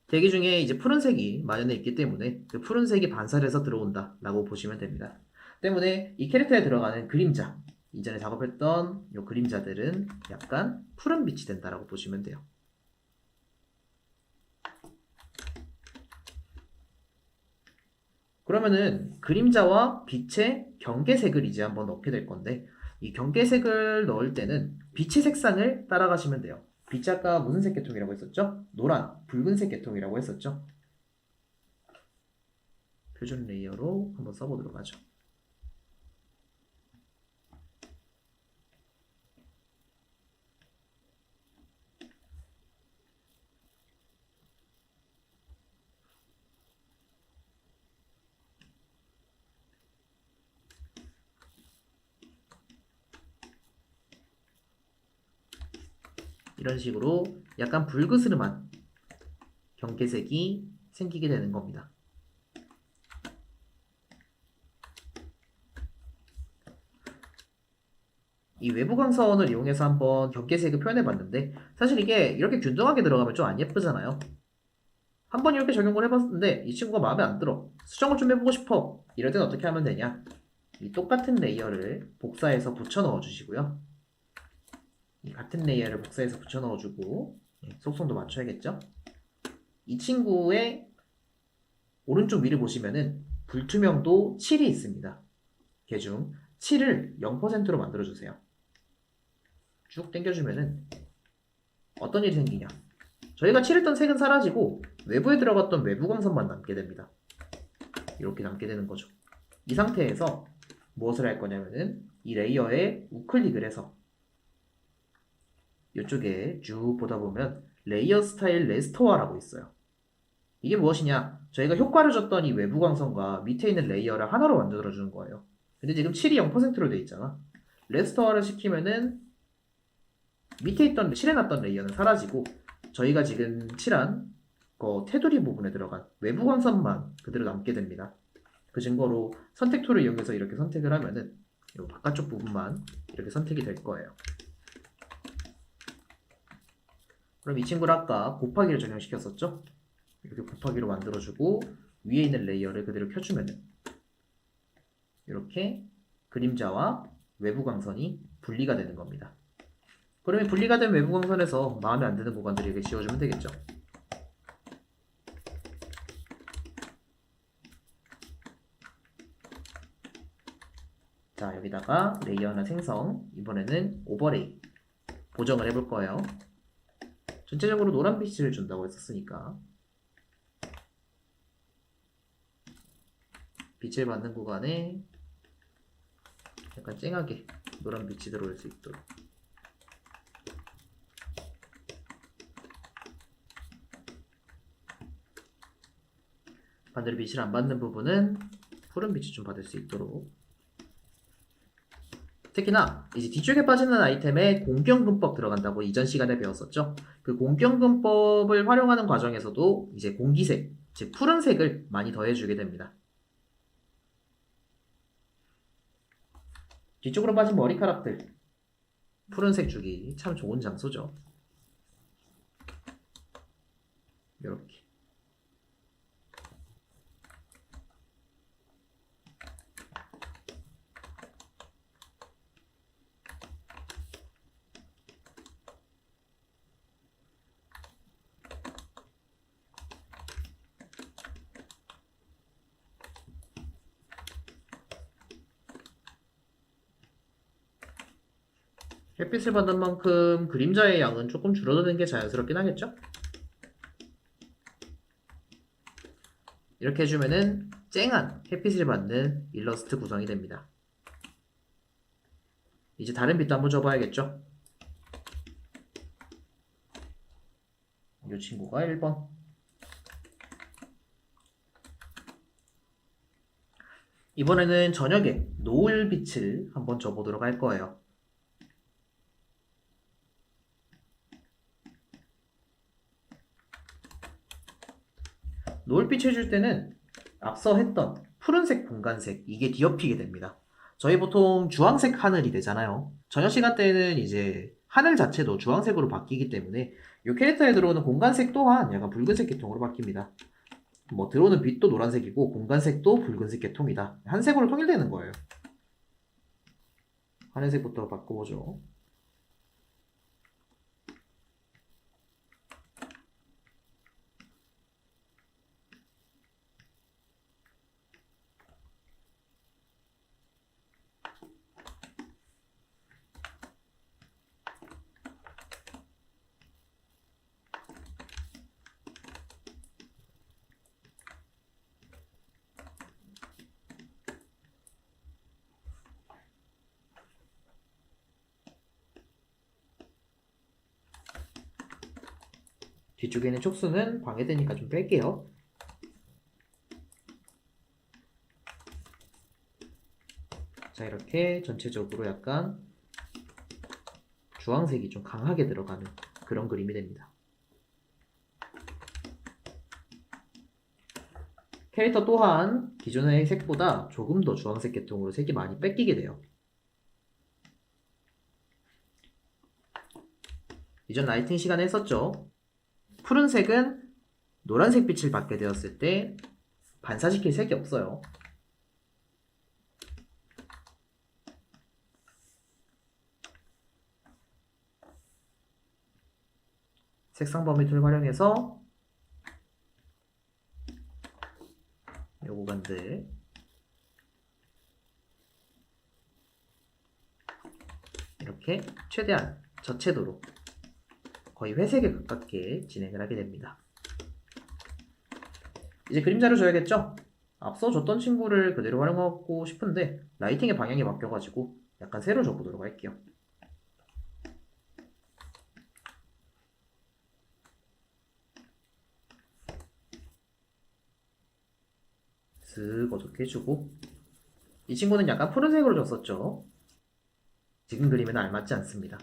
대기 중에 이제 푸른색이 만연해 있기 때문에 그 푸른색이 반사를 해서 들어온다라고 보시면 됩니다. 때문에 이 캐릭터에 들어가는 그림자, 이전에 작업했던 이 그림자들은 약간 푸른 빛이 된다라고 보시면 돼요. 그러면은 그림자와 빛의 경계색을 이제 한번 넣게 될 건데 이 경계색을 넣을 때는 빛의 색상을 따라가시면 돼요. 빛이 아까 무슨 색 계통이라고 했었죠? 노란, 붉은색 계통이라고 했었죠? 표준 레이어로 한번 써보도록 하죠. 이런 식으로 약간 불그스름한 경계색이 생기게 되는 겁니다. 이 외부 광선을 이용해서 한번 경계색을 표현해 봤는데 사실 이게 이렇게 균등하게 들어가면 좀 안 예쁘잖아요. 한번 이렇게 적용을 해봤는데 이 친구가 마음에 안 들어. 수정을 좀 해보고 싶어. 이럴 땐 어떻게 하면 되냐? 이 똑같은 레이어를 복사해서 붙여 넣어 주시고요. 이 같은 레이어를 복사해서 붙여 넣어주고 속성도 맞춰야겠죠? 이 친구의 오른쪽 위를 보시면은 불투명도 7이 있습니다. 걔중 7을 0%로 만들어주세요. 쭉 당겨주면은 어떤 일이 생기냐? 저희가 칠했던 색은 사라지고 외부에 들어갔던 외부 광선만 남게 됩니다. 이렇게 남게 되는 거죠. 이 상태에서 무엇을 할 거냐면은 이 레이어에 우클릭을 해서 이쪽에 쭉 보다 보면 레이어 스타일 레스토어라고 있어요. 이게 무엇이냐? 저희가 효과를 줬던 이 외부 광선과 밑에 있는 레이어를 하나로 만들어주는 거예요. 근데 지금 7이 0%로 돼 있잖아. 레스토어를 시키면은 밑에 있던 칠해놨던 레이어는 사라지고 저희가 지금 칠한 테두리 부분에 들어간 외부 광선만 그대로 남게 됩니다. 그 증거로 선택 툴을 이용해서 이렇게 선택을 하면은 이 바깥쪽 부분만 이렇게 선택이 될 거예요. 그럼 이 친구를 아까 곱하기를 적용시켰었죠? 이렇게 곱하기로 만들어주고 위에 있는 레이어를 그대로 켜주면은 이렇게 그림자와 외부 광선이 분리가 되는 겁니다. 그러면 분리가 된 외부 광선에서 마음에 안 드는 구간들을 이렇게 지워주면 되겠죠. 자, 여기다가 레이어 하나 생성, 이번에는 오버레이 보정을 해볼 거예요. 전체적으로 노란 빛을 준다고 했었으니까 빛을 받는 구간에 약간 쨍하게 노란 빛이 들어올 수 있도록 반대로 빛을 안 받는 부분은 푸른 빛을 좀 받을 수 있도록 특히나 이제 뒤쪽에 빠지는 아이템에 공경근법 들어간다고 이전 시간에 배웠었죠. 그 공경근법을 활용하는 과정에서도 이제 공기색, 즉 푸른색을 많이 더해주게 됩니다. 뒤쪽으로 빠진 머리카락들 푸른색 주기 참 좋은 장소죠. 이렇게 햇빛을 받는 만큼 그림자의 양은 조금 줄어드는 게 자연스럽긴 하겠죠? 이렇게 해주면은 쨍한 햇빛을 받는 일러스트 구성이 됩니다. 이제 다른 빛도 한번 줘봐야겠죠? 이 친구가 1번. 이번에는 저녁에 노을빛을 한번 줘보도록 할 거예요. 노을빛 해줄 때는 앞서 했던 푸른색 공간색 이게 뒤엎이게 됩니다. 저희 보통 주황색 하늘이 되잖아요. 저녁 시간대에는 이제 하늘 자체도 주황색으로 바뀌기 때문에 이 캐릭터에 들어오는 공간색 또한 약간 붉은색 계통으로 바뀝니다. 뭐 들어오는 빛도 노란색이고 공간색도 붉은색 계통이다. 한 색으로 통일되는 거예요. 하늘색부터 바꿔보죠. 뒤쪽에 있는 촉수는 방해되니까 좀 뺄게요. 자, 이렇게 전체적으로 약간 주황색이 좀 강하게 들어가는 그런 그림이 됩니다. 캐릭터 또한 기존의 색보다 조금 더 주황색 계통으로 색이 많이 뺏기게 돼요. 이전 라이팅 시간에 했었죠. 푸른색은 노란색 빛을 받게 되었을 때 반사시킬 색이 없어요. 색상 범위 툴 활용해서 요 구간들 이렇게 최대한 저채도로 거의 회색에 가깝게 진행을 하게 됩니다. 이제 그림자를 줘야겠죠? 앞서 줬던 친구를 그대로 활용하고 싶은데 라이팅의 방향이 바뀌어가지고 약간 새로 줘보도록 할게요. 슥 어둡게 해주고 이 친구는 약간 푸른색으로 줬었죠? 지금 그림에는 알맞지 않습니다.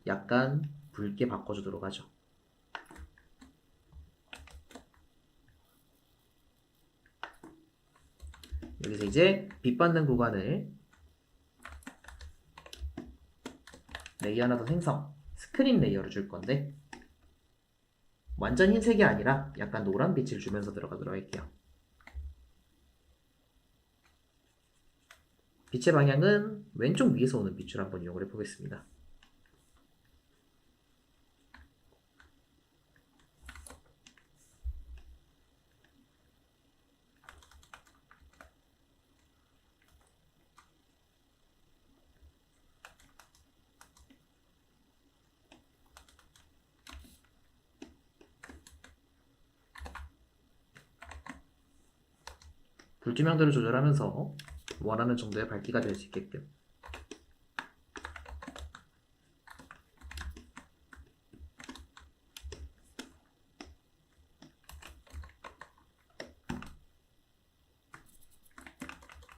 약간 붉게 바꿔주도록 하죠. 여기서 이제 빛 받는 구간을 레이어 하나 더 생성, 스크린 레이어를 줄 건데 완전 흰색이 아니라 약간 노란 빛을 주면서 들어가도록 할게요. 빛의 방향은 왼쪽 위에서 오는 빛을 한번 이용을 해보겠습니다. 불투명도를 조절하면서 원하는 정도의 밝기가 될 수 있게끔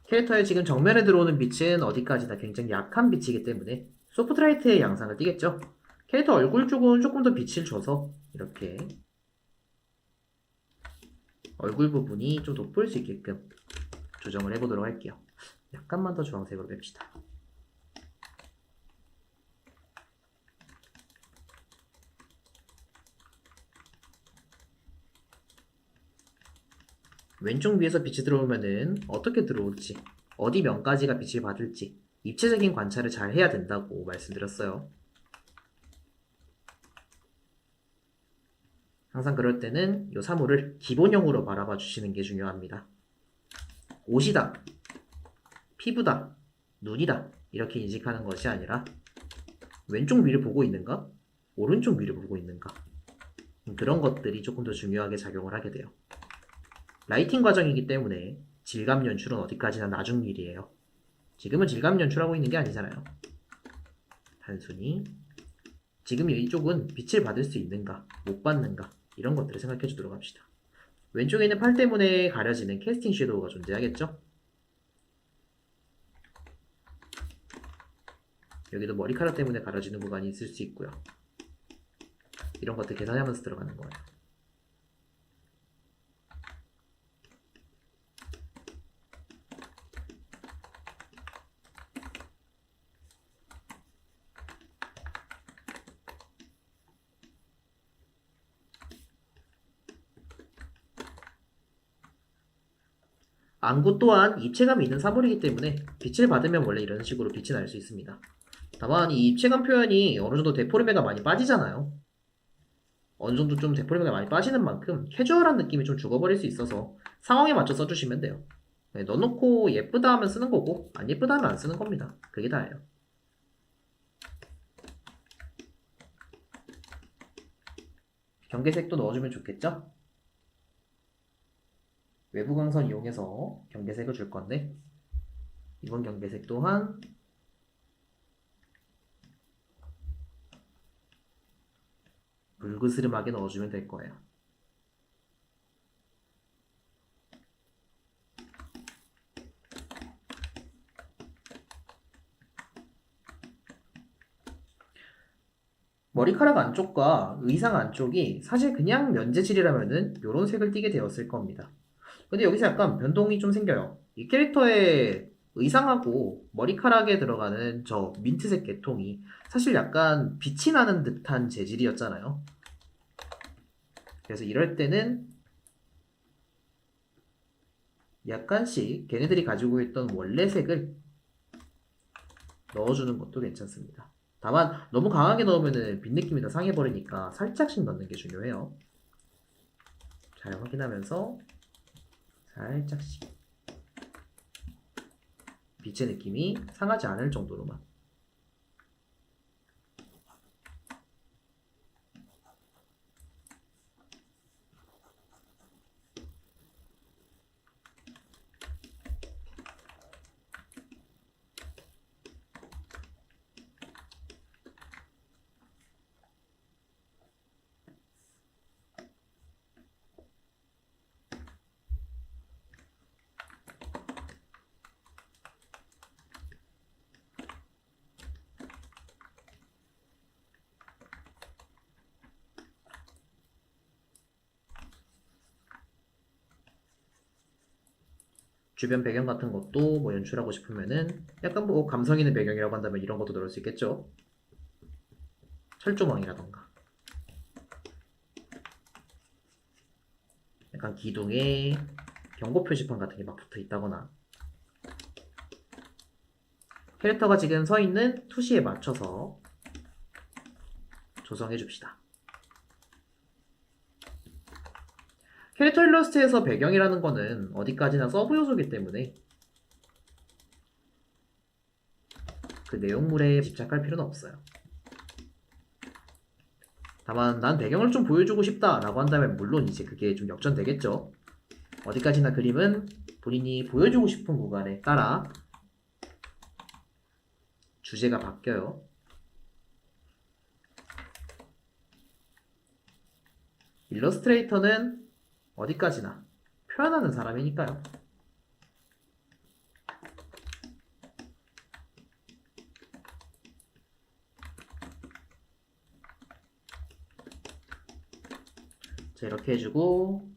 캐릭터의 지금 정면에 들어오는 빛은 어디까지나 굉장히 약한 빛이기 때문에 소프트라이트의 양상을 띠겠죠. 캐릭터 얼굴 쪽은 조금 더 빛을 줘서 이렇게 얼굴 부분이 좀 돋보일 수 있게끔 조정을 해보도록 할게요. 약간만 더 주황색으로 뺍시다. 왼쪽 위에서 빛이 들어오면은 어떻게 들어올지, 어디 면까지가 빛을 받을지 입체적인 관찰을 잘 해야 된다고 말씀드렸어요. 항상 그럴 때는 이 사물을 기본형으로 바라봐 주시는 게 중요합니다. 옷이다, 피부다, 눈이다 이렇게 인식하는 것이 아니라 왼쪽 위를 보고 있는가? 오른쪽 위를 보고 있는가? 그런 것들이 조금 더 중요하게 작용을 하게 돼요. 라이팅 과정이기 때문에 질감 연출은 어디까지나 나중 일이에요. 지금은 질감 연출하고 있는 게 아니잖아요. 단순히 지금 이쪽은 빛을 받을 수 있는가, 못 받는가 이런 것들을 생각해 주도록 합시다. 왼쪽에 있는 팔 때문에 가려지는 캐스팅 섀도우가 존재하겠죠? 여기도 머리카락 때문에 가려지는 구간이 있을 수 있고요. 이런 것들 계산하면서 들어가는 거예요. 안구 또한 입체감이 있는 사물이기 때문에 빛을 받으면 원래 이런 식으로 빛이 날 수 있습니다. 다만 이 입체감 표현이 어느 정도 데포르메가 많이 빠지잖아요. 어느 정도 좀 데포르메가 많이 빠지는 만큼 캐주얼한 느낌이 좀 죽어버릴 수 있어서 상황에 맞춰 써주시면 돼요. 네, 넣어놓고 예쁘다 하면 쓰는 거고 안 예쁘다 하면 안 쓰는 겁니다. 그게 다예요. 경계색도 넣어주면 좋겠죠? 외부 광선 이용해서 경계색을 줄 건데 이번 경계색 또한 불그스름하게 넣어주면 될 거예요. 머리카락 안쪽과 의상 안쪽이 사실 그냥 면재질이라면은 이런 색을 띠게 되었을 겁니다. 근데 여기서 약간 변동이 좀 생겨요. 이 캐릭터의 의상하고 머리카락에 들어가는 저 민트색 계통이 사실 약간 빛이 나는 듯한 재질이었잖아요. 그래서 이럴 때는 약간씩 걔네들이 가지고 있던 원래 색을 넣어주는 것도 괜찮습니다. 다만 너무 강하게 넣으면은 빛 느낌이 다 상해버리니까 살짝씩 넣는 게 중요해요. 잘 확인하면서 살짝씩 빛의 느낌이 상하지 않을 정도로만. 주변 배경 같은 것도 뭐 연출하고 싶으면은 약간 뭐 감성 있는 배경이라고 한다면 이런 것도 넣을 수 있겠죠. 철조망이라던가 약간 기둥에 경고 표지판 같은 게 막 붙어 있다거나 캐릭터가 지금 서 있는 투시에 맞춰서 조성해 줍시다. 캐릭터 일러스트에서 배경이라는 거는 어디까지나 서브 요소이기 때문에 그 내용물에 집착할 필요는 없어요. 다만 난 배경을 좀 보여주고 싶다 라고 한다면 물론 이제 그게 좀 역전되겠죠. 어디까지나 그림은 본인이 보여주고 싶은 구간에 따라 주제가 바뀌어요. 일러스트레이터는 어디까지나 표현하는 사람이니까요. 자, 이렇게 해주고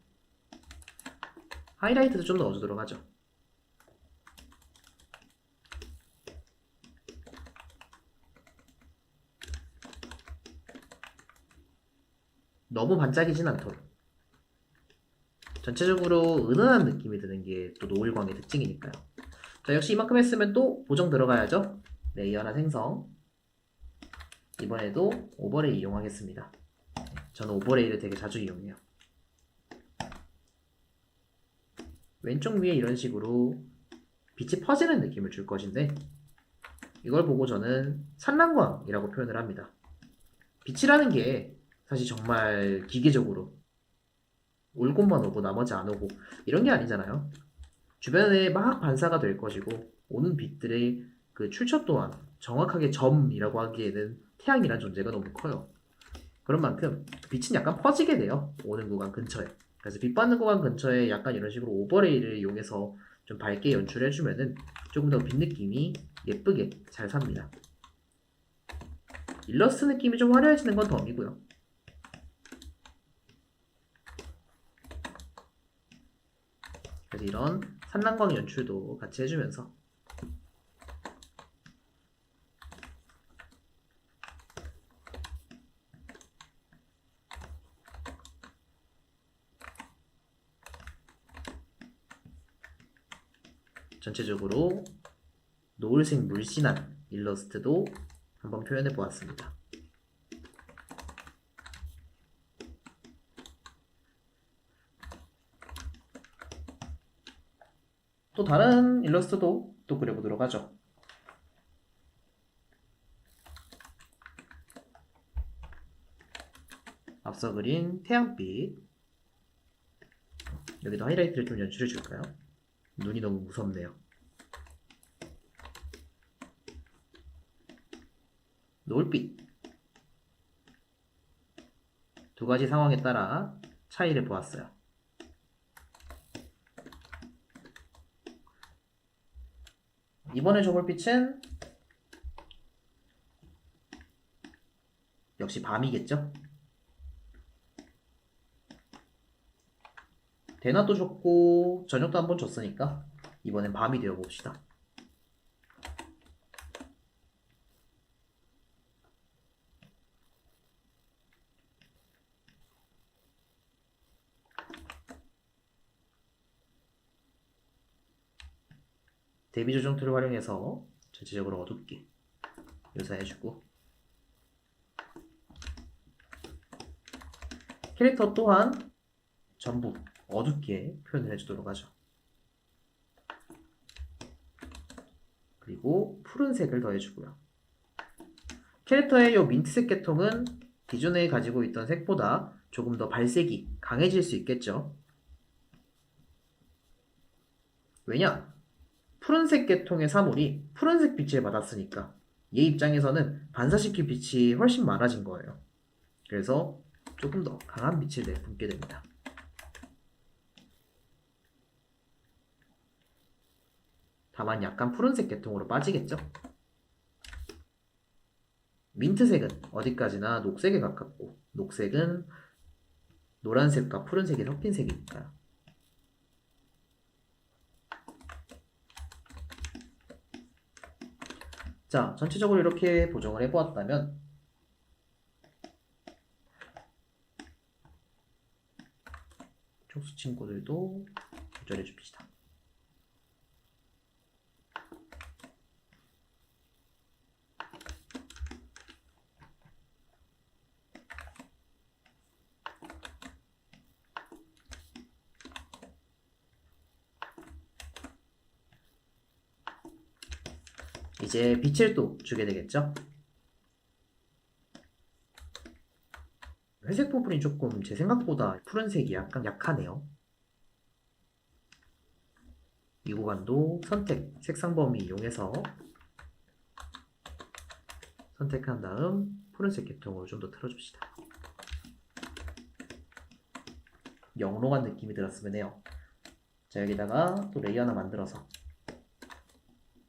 하이라이트도 좀 넣어주도록 하죠. 너무 반짝이진 않도록. 전체적으로 은은한 느낌이 드는 게 또 노을광의 특징이니까요. 자, 역시 이만큼 했으면 또 보정 들어가야죠. 레이어나 생성. 이번에도 오버레이 이용하겠습니다. 저는 오버레이를 되게 자주 이용해요. 왼쪽 위에 이런 식으로 빛이 퍼지는 느낌을 줄 것인데 이걸 보고 저는 산란광이라고 표현을 합니다. 빛이라는 게 사실 정말 기계적으로 올 곳만 오고 나머지 안 오고 이런 게 아니잖아요. 주변에 막 반사가 될 것이고 오는 빛들의 그 출처 또한 정확하게 점이라고 하기에는 태양이란 존재가 너무 커요. 그런 만큼 빛은 약간 퍼지게 돼요. 오는 구간 근처에. 그래서 빛 받는 구간 근처에 약간 이런 식으로 오버레이를 이용해서 좀 밝게 연출해주면은 조금 더 빛 느낌이 예쁘게 잘 삽니다. 일러스트 느낌이 좀 화려해지는 건 덤이고요. 그래서 이런 산란광 연출도 같이 해주면서 전체적으로 노을색 물씬한 일러스트도 한번 표현해 보았습니다. 또 다른 일러스트도 또 그려보도록 하죠. 앞서 그린 태양빛 여기도 하이라이트를 좀 연출해 줄까요? 눈이 너무 무섭네요. 노을빛 두 가지 상황에 따라 차이를 보았어요. 이번에 줘볼 빛은 역시 밤이겠죠? 대낮도 줬고 저녁도 한번 줬으니까 이번엔 밤이 되어봅시다. 대비 조정 툴을 활용해서 전체적으로 어둡게 묘사해주고 캐릭터 또한 전부 어둡게 표현을 해주도록 하죠. 그리고 푸른색을 더해주고요. 캐릭터의 이 민트색 계통은 기존에 가지고 있던 색보다 조금 더 발색이 강해질 수 있겠죠. 왜냐? 푸른색 계통의 사물이 푸른색 빛을 받았으니까 얘 입장에서는 반사시킬 빛이 훨씬 많아진 거예요. 그래서 조금 더 강한 빛을 내뿜게 됩니다. 다만 약간 푸른색 계통으로 빠지겠죠? 민트색은 어디까지나 녹색에 가깝고 녹색은 노란색과 푸른색이 섞인 색이니까요. 자, 전체적으로 이렇게 보정을 해보았다면 촉수 친구들도 조절해 줍시다. 이제 빛을 또 주게 되겠죠? 회색 부분이 조금 제 생각보다 푸른색이 약간 약하네요. 이 구간도 선택, 색상 범위 이용해서 선택한 다음 푸른색 계통으로 좀 더 틀어줍시다. 영롱한 느낌이 들었으면 해요. 자, 여기다가 또 레이어 하나 만들어서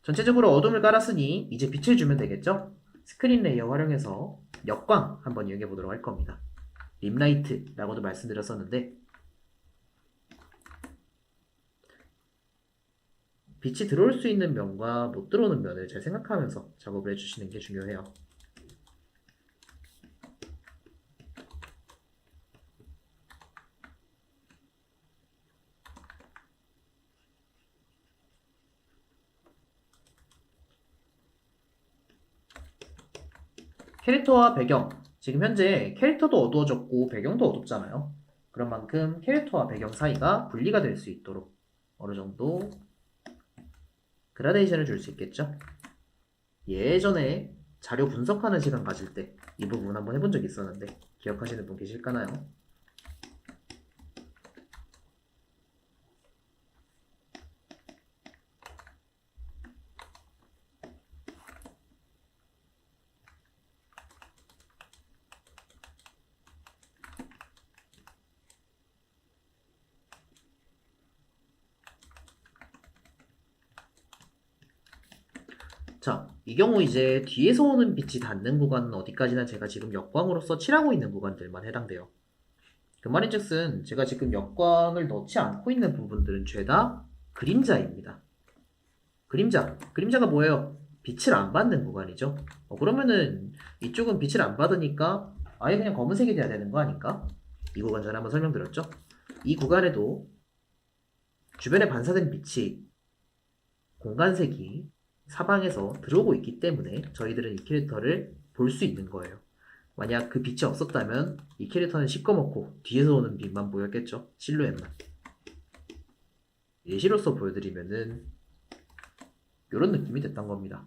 전체적으로 어둠을 깔았으니 이제 빛을 주면 되겠죠? 스크린 레이어 활용해서 역광 한번 이용해 보도록 할 겁니다. 림라이트라고도 말씀드렸었는데 빛이 들어올 수 있는 면과 못 들어오는 면을 잘 생각하면서 작업을 해주시는 게 중요해요. 캐릭터와 배경, 지금 현재 캐릭터도 어두워졌고 배경도 어둡잖아요. 그런 만큼 캐릭터와 배경 사이가 분리가 될 수 있도록 어느 정도 그라데이션을 줄 수 있겠죠. 예전에 자료 분석하는 시간 가질 때 이 부분 한번 해본 적 있었는데 기억하시는 분 계실까나요? 자, 이 경우 이제 뒤에서 오는 빛이 닿는 구간은 어디까지나 제가 지금 역광으로서 칠하고 있는 구간들만 해당돼요. 그 말인즉슨 제가 지금 역광을 넣지 않고 있는 부분들은 죄다 그림자입니다. 그림자가 뭐예요? 빛을 안 받는 구간이죠. 그러면은 이쪽은 빛을 안 받으니까 아예 그냥 검은색이 돼야 되는 거 아닌가? 이 구간 전에 한번 설명드렸죠? 이 구간에도 주변에 반사된 빛이 공간색이 사방에서 들어오고 있기 때문에 저희들은 이 캐릭터를 볼 수 있는 거예요. 만약 그 빛이 없었다면 이 캐릭터는 시꺼멓고 뒤에서 오는 빛만 보였겠죠. 실루엣만. 예시로서 보여드리면은 이런 느낌이 됐던 겁니다.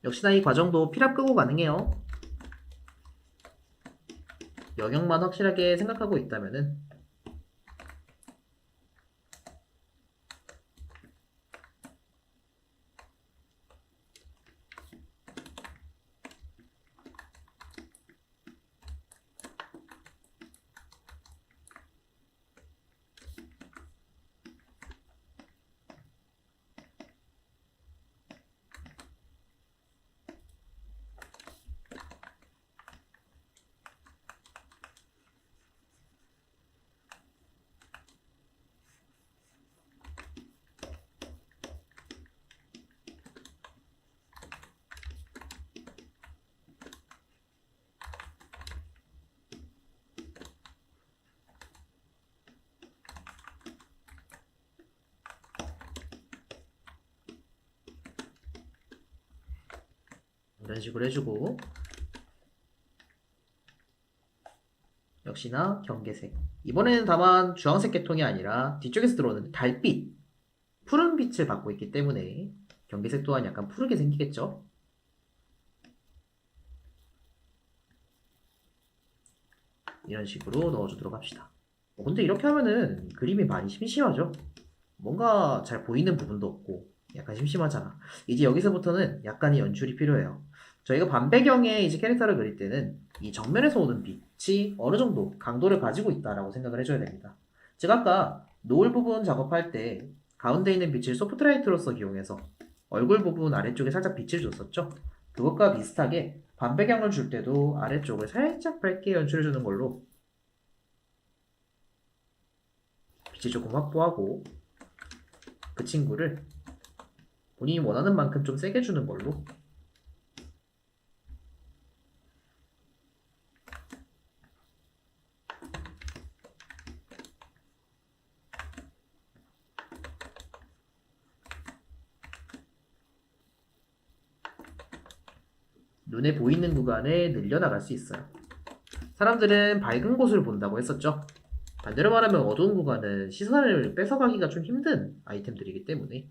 역시나 이 과정도 필압 끄고 가능해요. 영역만 확실하게 생각하고 있다면은 이런 식으로 해주고 역시나 경계색. 이번에는 다만 주황색 계통이 아니라 뒤쪽에서 들어오는 달빛, 푸른 빛을 받고 있기 때문에 경계색 또한 약간 푸르게 생기겠죠? 이런 식으로 넣어주도록 합시다. 근데 이렇게 하면은 그림이 많이 심심하죠? 뭔가 잘 보이는 부분도 없고 약간 심심하잖아. 이제 여기서부터는 약간의 연출이 필요해요. 저희가 반배경에 이제 캐릭터를 그릴 때는 이 정면에서 오는 빛이 어느 정도 강도를 가지고 있다라고 생각을 해줘야 됩니다. 제가 아까 노을 부분 작업할 때 가운데 있는 빛을 소프트라이트로서 이용해서 얼굴 부분 아래쪽에 살짝 빛을 줬었죠? 그것과 비슷하게 반배경을 줄 때도 아래쪽을 살짝 밝게 연출해주는 걸로 빛을 조금 확보하고 그 친구를 본인이 원하는 만큼 좀 세게 주는 걸로 눈에 보이는 구간에 늘려나갈 수 있어요. 사람들은 밝은 곳을 본다고 했었죠. 반대로 말하면 어두운 구간은 시선을 뺏어가기가 좀 힘든 아이템들이기 때문에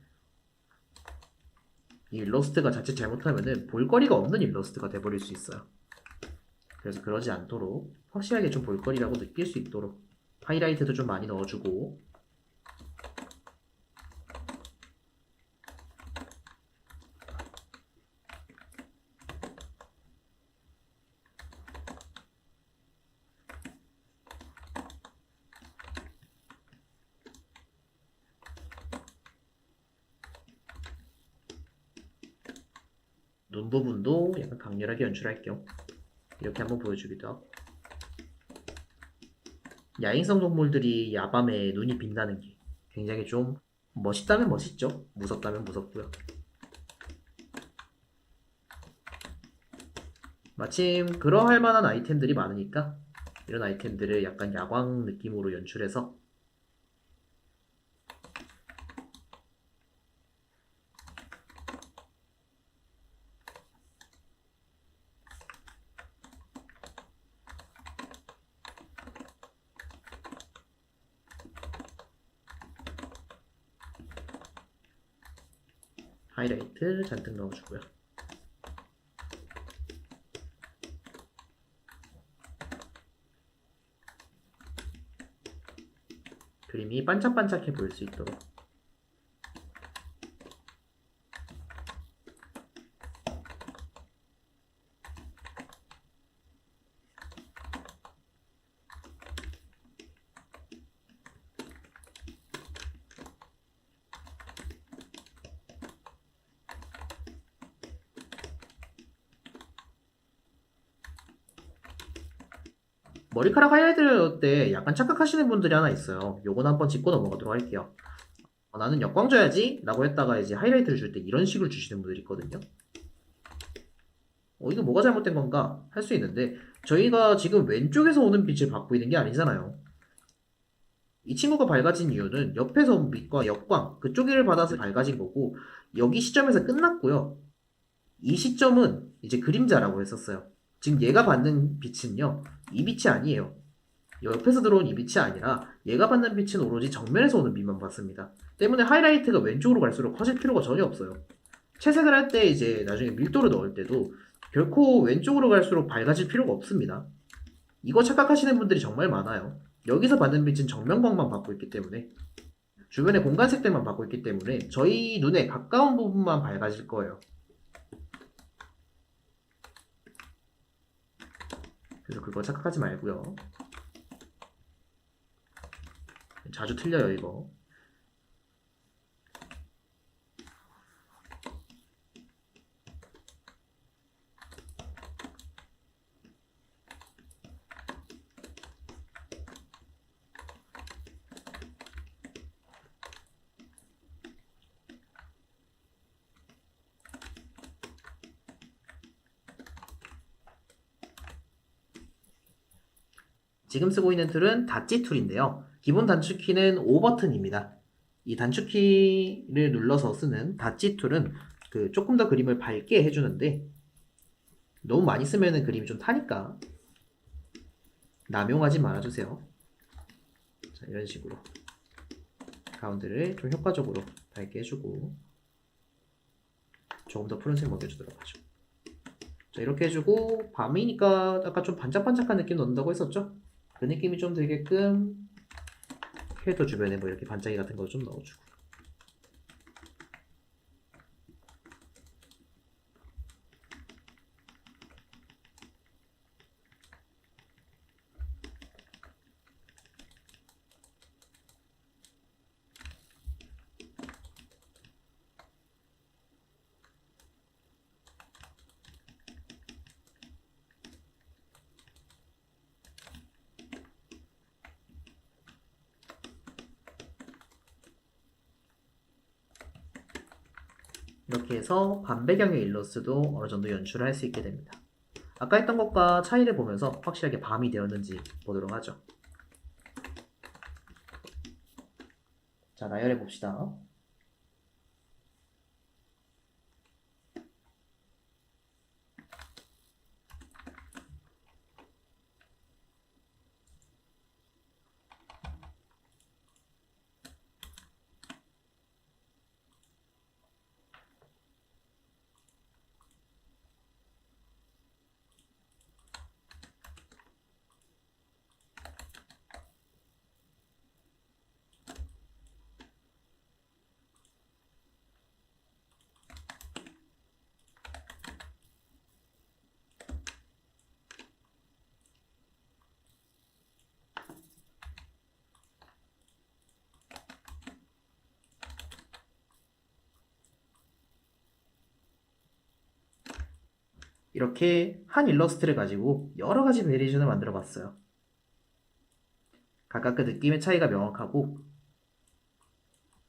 이 일러스트가 자칫 잘못하면 볼거리가 없는 일러스트가 돼버릴 수 있어요. 그래서 그러지 않도록 확실하게 좀 볼거리라고 느낄 수 있도록 하이라이트도 좀 많이 넣어주고 눈 부분도 약간 강렬하게 연출할게요. 이렇게 한번 보여주기도 하고 야행성 동물들이 야밤에 눈이 빛나는 게 굉장히 좀 멋있다면 멋있죠. 무섭다면 무섭고요. 마침 그러할 만한 아이템들이 많으니까 이런 아이템들을 약간 야광 느낌으로 연출해서 하이라이트 잔뜩 넣어주고요. 그림이 반짝반짝해 보일 수 있도록 머리카락 하이라이트를 넣을 때 약간 착각하시는 분들이 하나 있어요. 요건 한번 짚고 넘어가도록 할게요. 나는 역광 줘야지 라고 했다가 이제 하이라이트를 줄 때 이런 식으로 주시는 분들이 있거든요. 이거 뭐가 잘못된 건가 할 수 있는데 저희가 지금 왼쪽에서 오는 빛을 받고 있는 게 아니잖아요. 이 친구가 밝아진 이유는 옆에서 온 빛과 역광 그쪽을 받아서 밝아진 거고 여기 시점에서 끝났고요. 이 시점은 이제 그림자라고 했었어요. 지금 얘가 받는 빛은요. 이 빛이 아니에요. 옆에서 들어온 이 빛이 아니라 얘가 받는 빛은 오로지 정면에서 오는 빛만 받습니다. 때문에 하이라이트가 왼쪽으로 갈수록 커질 필요가 전혀 없어요. 채색을 할 때 이제 나중에 밀도를 넣을 때도 결코 왼쪽으로 갈수록 밝아질 필요가 없습니다. 이거 착각하시는 분들이 정말 많아요. 여기서 받는 빛은 정면광만 받고 있기 때문에 주변의 공간 색들만 받고 있기 때문에 저희 눈에 가까운 부분만 밝아질 거예요. 그래서 그거 착각하지 말고요. 자주 틀려요 이거. 지금 쓰고 있는 툴은 다찌 툴인데요. 기본 단축키는 O 버튼입니다. 이 단축키를 눌러서 쓰는 다찌 툴은 조금 더 그림을 밝게 해주는데 너무 많이 쓰면은 그림이 좀 타니까 남용하지 말아주세요. 자, 이런 식으로 가운데를 좀 효과적으로 밝게 해주고 조금 더 푸른색 먹여주도록 하죠. 자, 이렇게 해주고 밤이니까 아까 좀 반짝반짝한 느낌 넣는다고 했었죠? 그 느낌이 좀 들게끔 캐릭터 주변에 뭐 이렇게 반짝이 같은 거 좀 넣어주고 이렇게 해서 밤 배경의 일러스트도 어느 정도 연출을 할 수 있게 됩니다. 아까 했던 것과 차이를 보면서 확실하게 밤이 되었는지 보도록 하죠. 자, 나열해 봅시다. 이렇게 한 일러스트를 가지고 여러 가지 베리에이션을 만들어 봤어요. 각각 그 느낌의 차이가 명확하고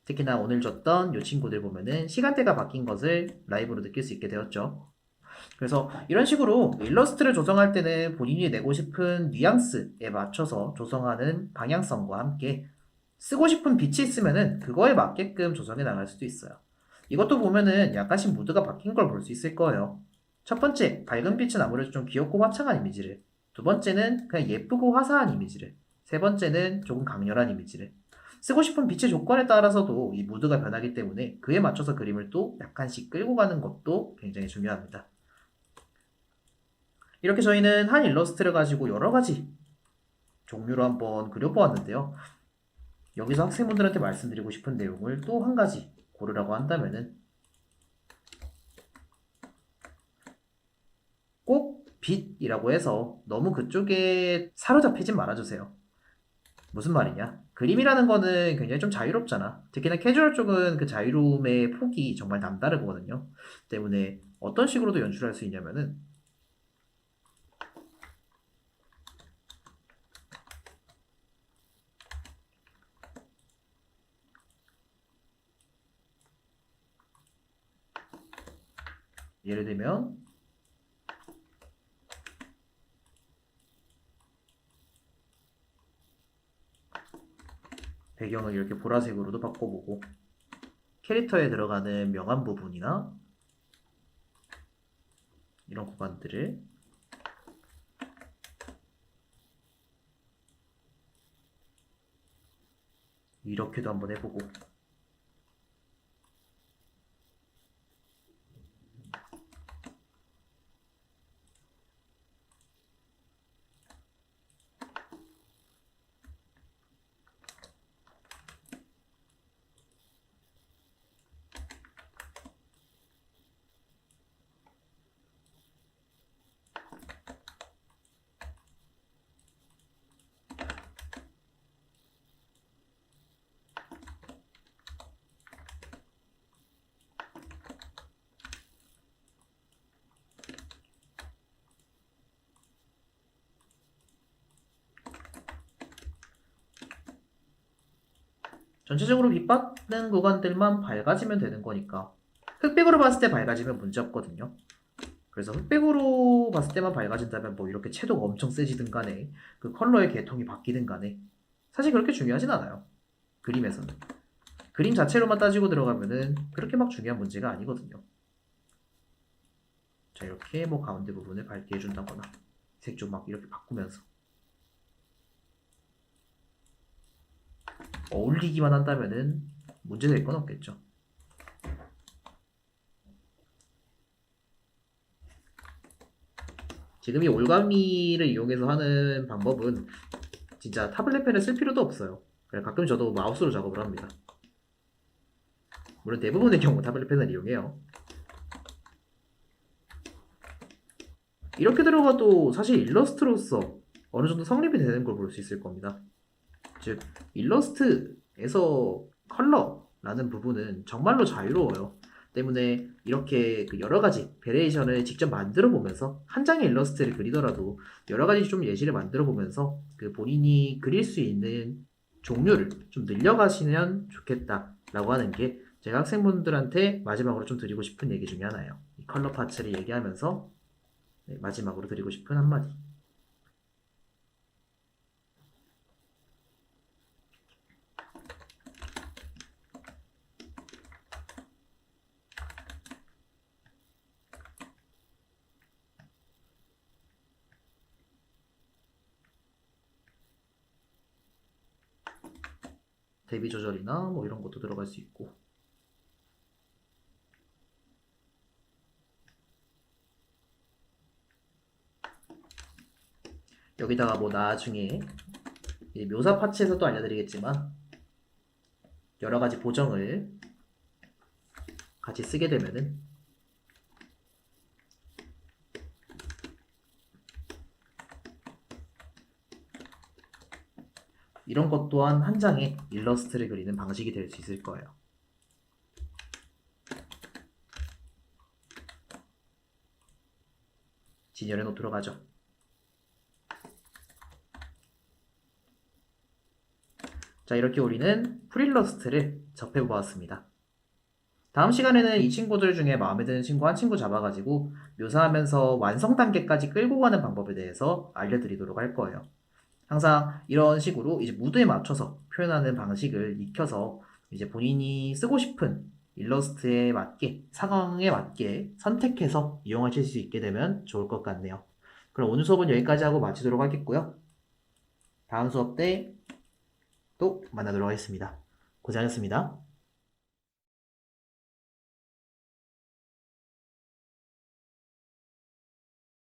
특히나 오늘 줬던 이 친구들 보면은 시간대가 바뀐 것을 라이브로 느낄 수 있게 되었죠. 그래서 이런 식으로 일러스트를 조성할 때는 본인이 내고 싶은 뉘앙스에 맞춰서 조성하는 방향성과 함께 쓰고 싶은 빛이 있으면은 그거에 맞게끔 조성해 나갈 수도 있어요. 이것도 보면은 약간씩 무드가 바뀐 걸 볼 수 있을 거예요. 첫 번째, 밝은 빛은 아무래도 좀 귀엽고 화창한 이미지를. 두 번째는 그냥 예쁘고 화사한 이미지를. 세 번째는 조금 강렬한 이미지를. 쓰고 싶은 빛의 조건에 따라서도 이 무드가 변하기 때문에 그에 맞춰서 그림을 또 약간씩 끌고 가는 것도 굉장히 중요합니다. 이렇게 저희는 한 일러스트를 가지고 여러 가지 종류로 한번 그려보았는데요. 여기서 학생분들한테 말씀드리고 싶은 내용을 또 한 가지 고르라고 한다면은 꼭 빛이라고 해서 너무 그쪽에 사로잡히진 말아주세요. 무슨 말이냐? 그림이라는 거는 굉장히 좀 자유롭잖아. 특히나 캐주얼 쪽은 그 자유로움의 폭이 정말 남다르거든요. 때문에 어떤 식으로도 연출할 수 있냐면은 예를 들면 배경을 이렇게 보라색으로도 바꿔보고 캐릭터에 들어가는 명암 부분이나 이런 구간들을 이렇게도 한번 해보고 전체적으로 빛받는 구간들만 밝아지면 되는 거니까 흑백으로 봤을 때 밝아지면 문제 없거든요. 그래서 흑백으로 봤을 때만 밝아진다면 뭐 이렇게 채도가 엄청 세지든 간에 그 컬러의 계통이 바뀌든 간에 사실 그렇게 중요하진 않아요. 그림에서는. 그림 자체로만 따지고 들어가면은 그렇게 막 중요한 문제가 아니거든요. 자, 이렇게 뭐 가운데 부분을 밝게 해준다거나 색 좀 막 이렇게 바꾸면서 어울리기만 한다면은 문제될 건 없겠죠. 지금 이 올가미를 이용해서 하는 방법은 진짜 타블렛 펜을 쓸 필요도 없어요. 그래, 가끔 저도 마우스로 작업을 합니다. 물론 대부분의 경우 타블렛 펜을 이용해요. 이렇게 들어가도 사실 일러스트로서 어느 정도 성립이 되는 걸 볼 수 있을 겁니다. 즉, 일러스트에서 컬러라는 부분은 정말로 자유로워요. 때문에 이렇게 그 여러 가지 베리에이션을 직접 만들어 보면서 한 장의 일러스트를 그리더라도 여러 가지 좀 예시를 만들어 보면서 그 본인이 그릴 수 있는 종류를 좀 늘려가시면 좋겠다라고 하는 게 제가 학생분들한테 마지막으로 좀 드리고 싶은 얘기 중에 하나예요. 이 컬러 파츠를 얘기하면서 마지막으로 드리고 싶은 한마디. 대비 조절이나 뭐 이런 것도 들어갈 수 있고. 여기다가 뭐 나중에 묘사 파츠에서도 알려드리겠지만 여러 가지 보정을 같이 쓰게 되면은 이런 것 또한 한 장의 일러스트를 그리는 방식이 될 수 있을 거예요. 진열해 놓도록 하죠. 자, 이렇게 우리는 프릴러스트를 접해보았습니다. 다음 시간에는 이 친구들 중에 마음에 드는 친구 한 친구 잡아가지고 묘사하면서 완성 단계까지 끌고 가는 방법에 대해서 알려드리도록 할 거예요. 항상 이런 식으로 이제 무드에 맞춰서 표현하는 방식을 익혀서 이제 본인이 쓰고 싶은 일러스트에 맞게, 상황에 맞게 선택해서 이용하실 수 있게 되면 좋을 것 같네요. 그럼 오늘 수업은 여기까지 하고 마치도록 하겠고요. 다음 수업 때 또 만나도록 하겠습니다. 고생하셨습니다.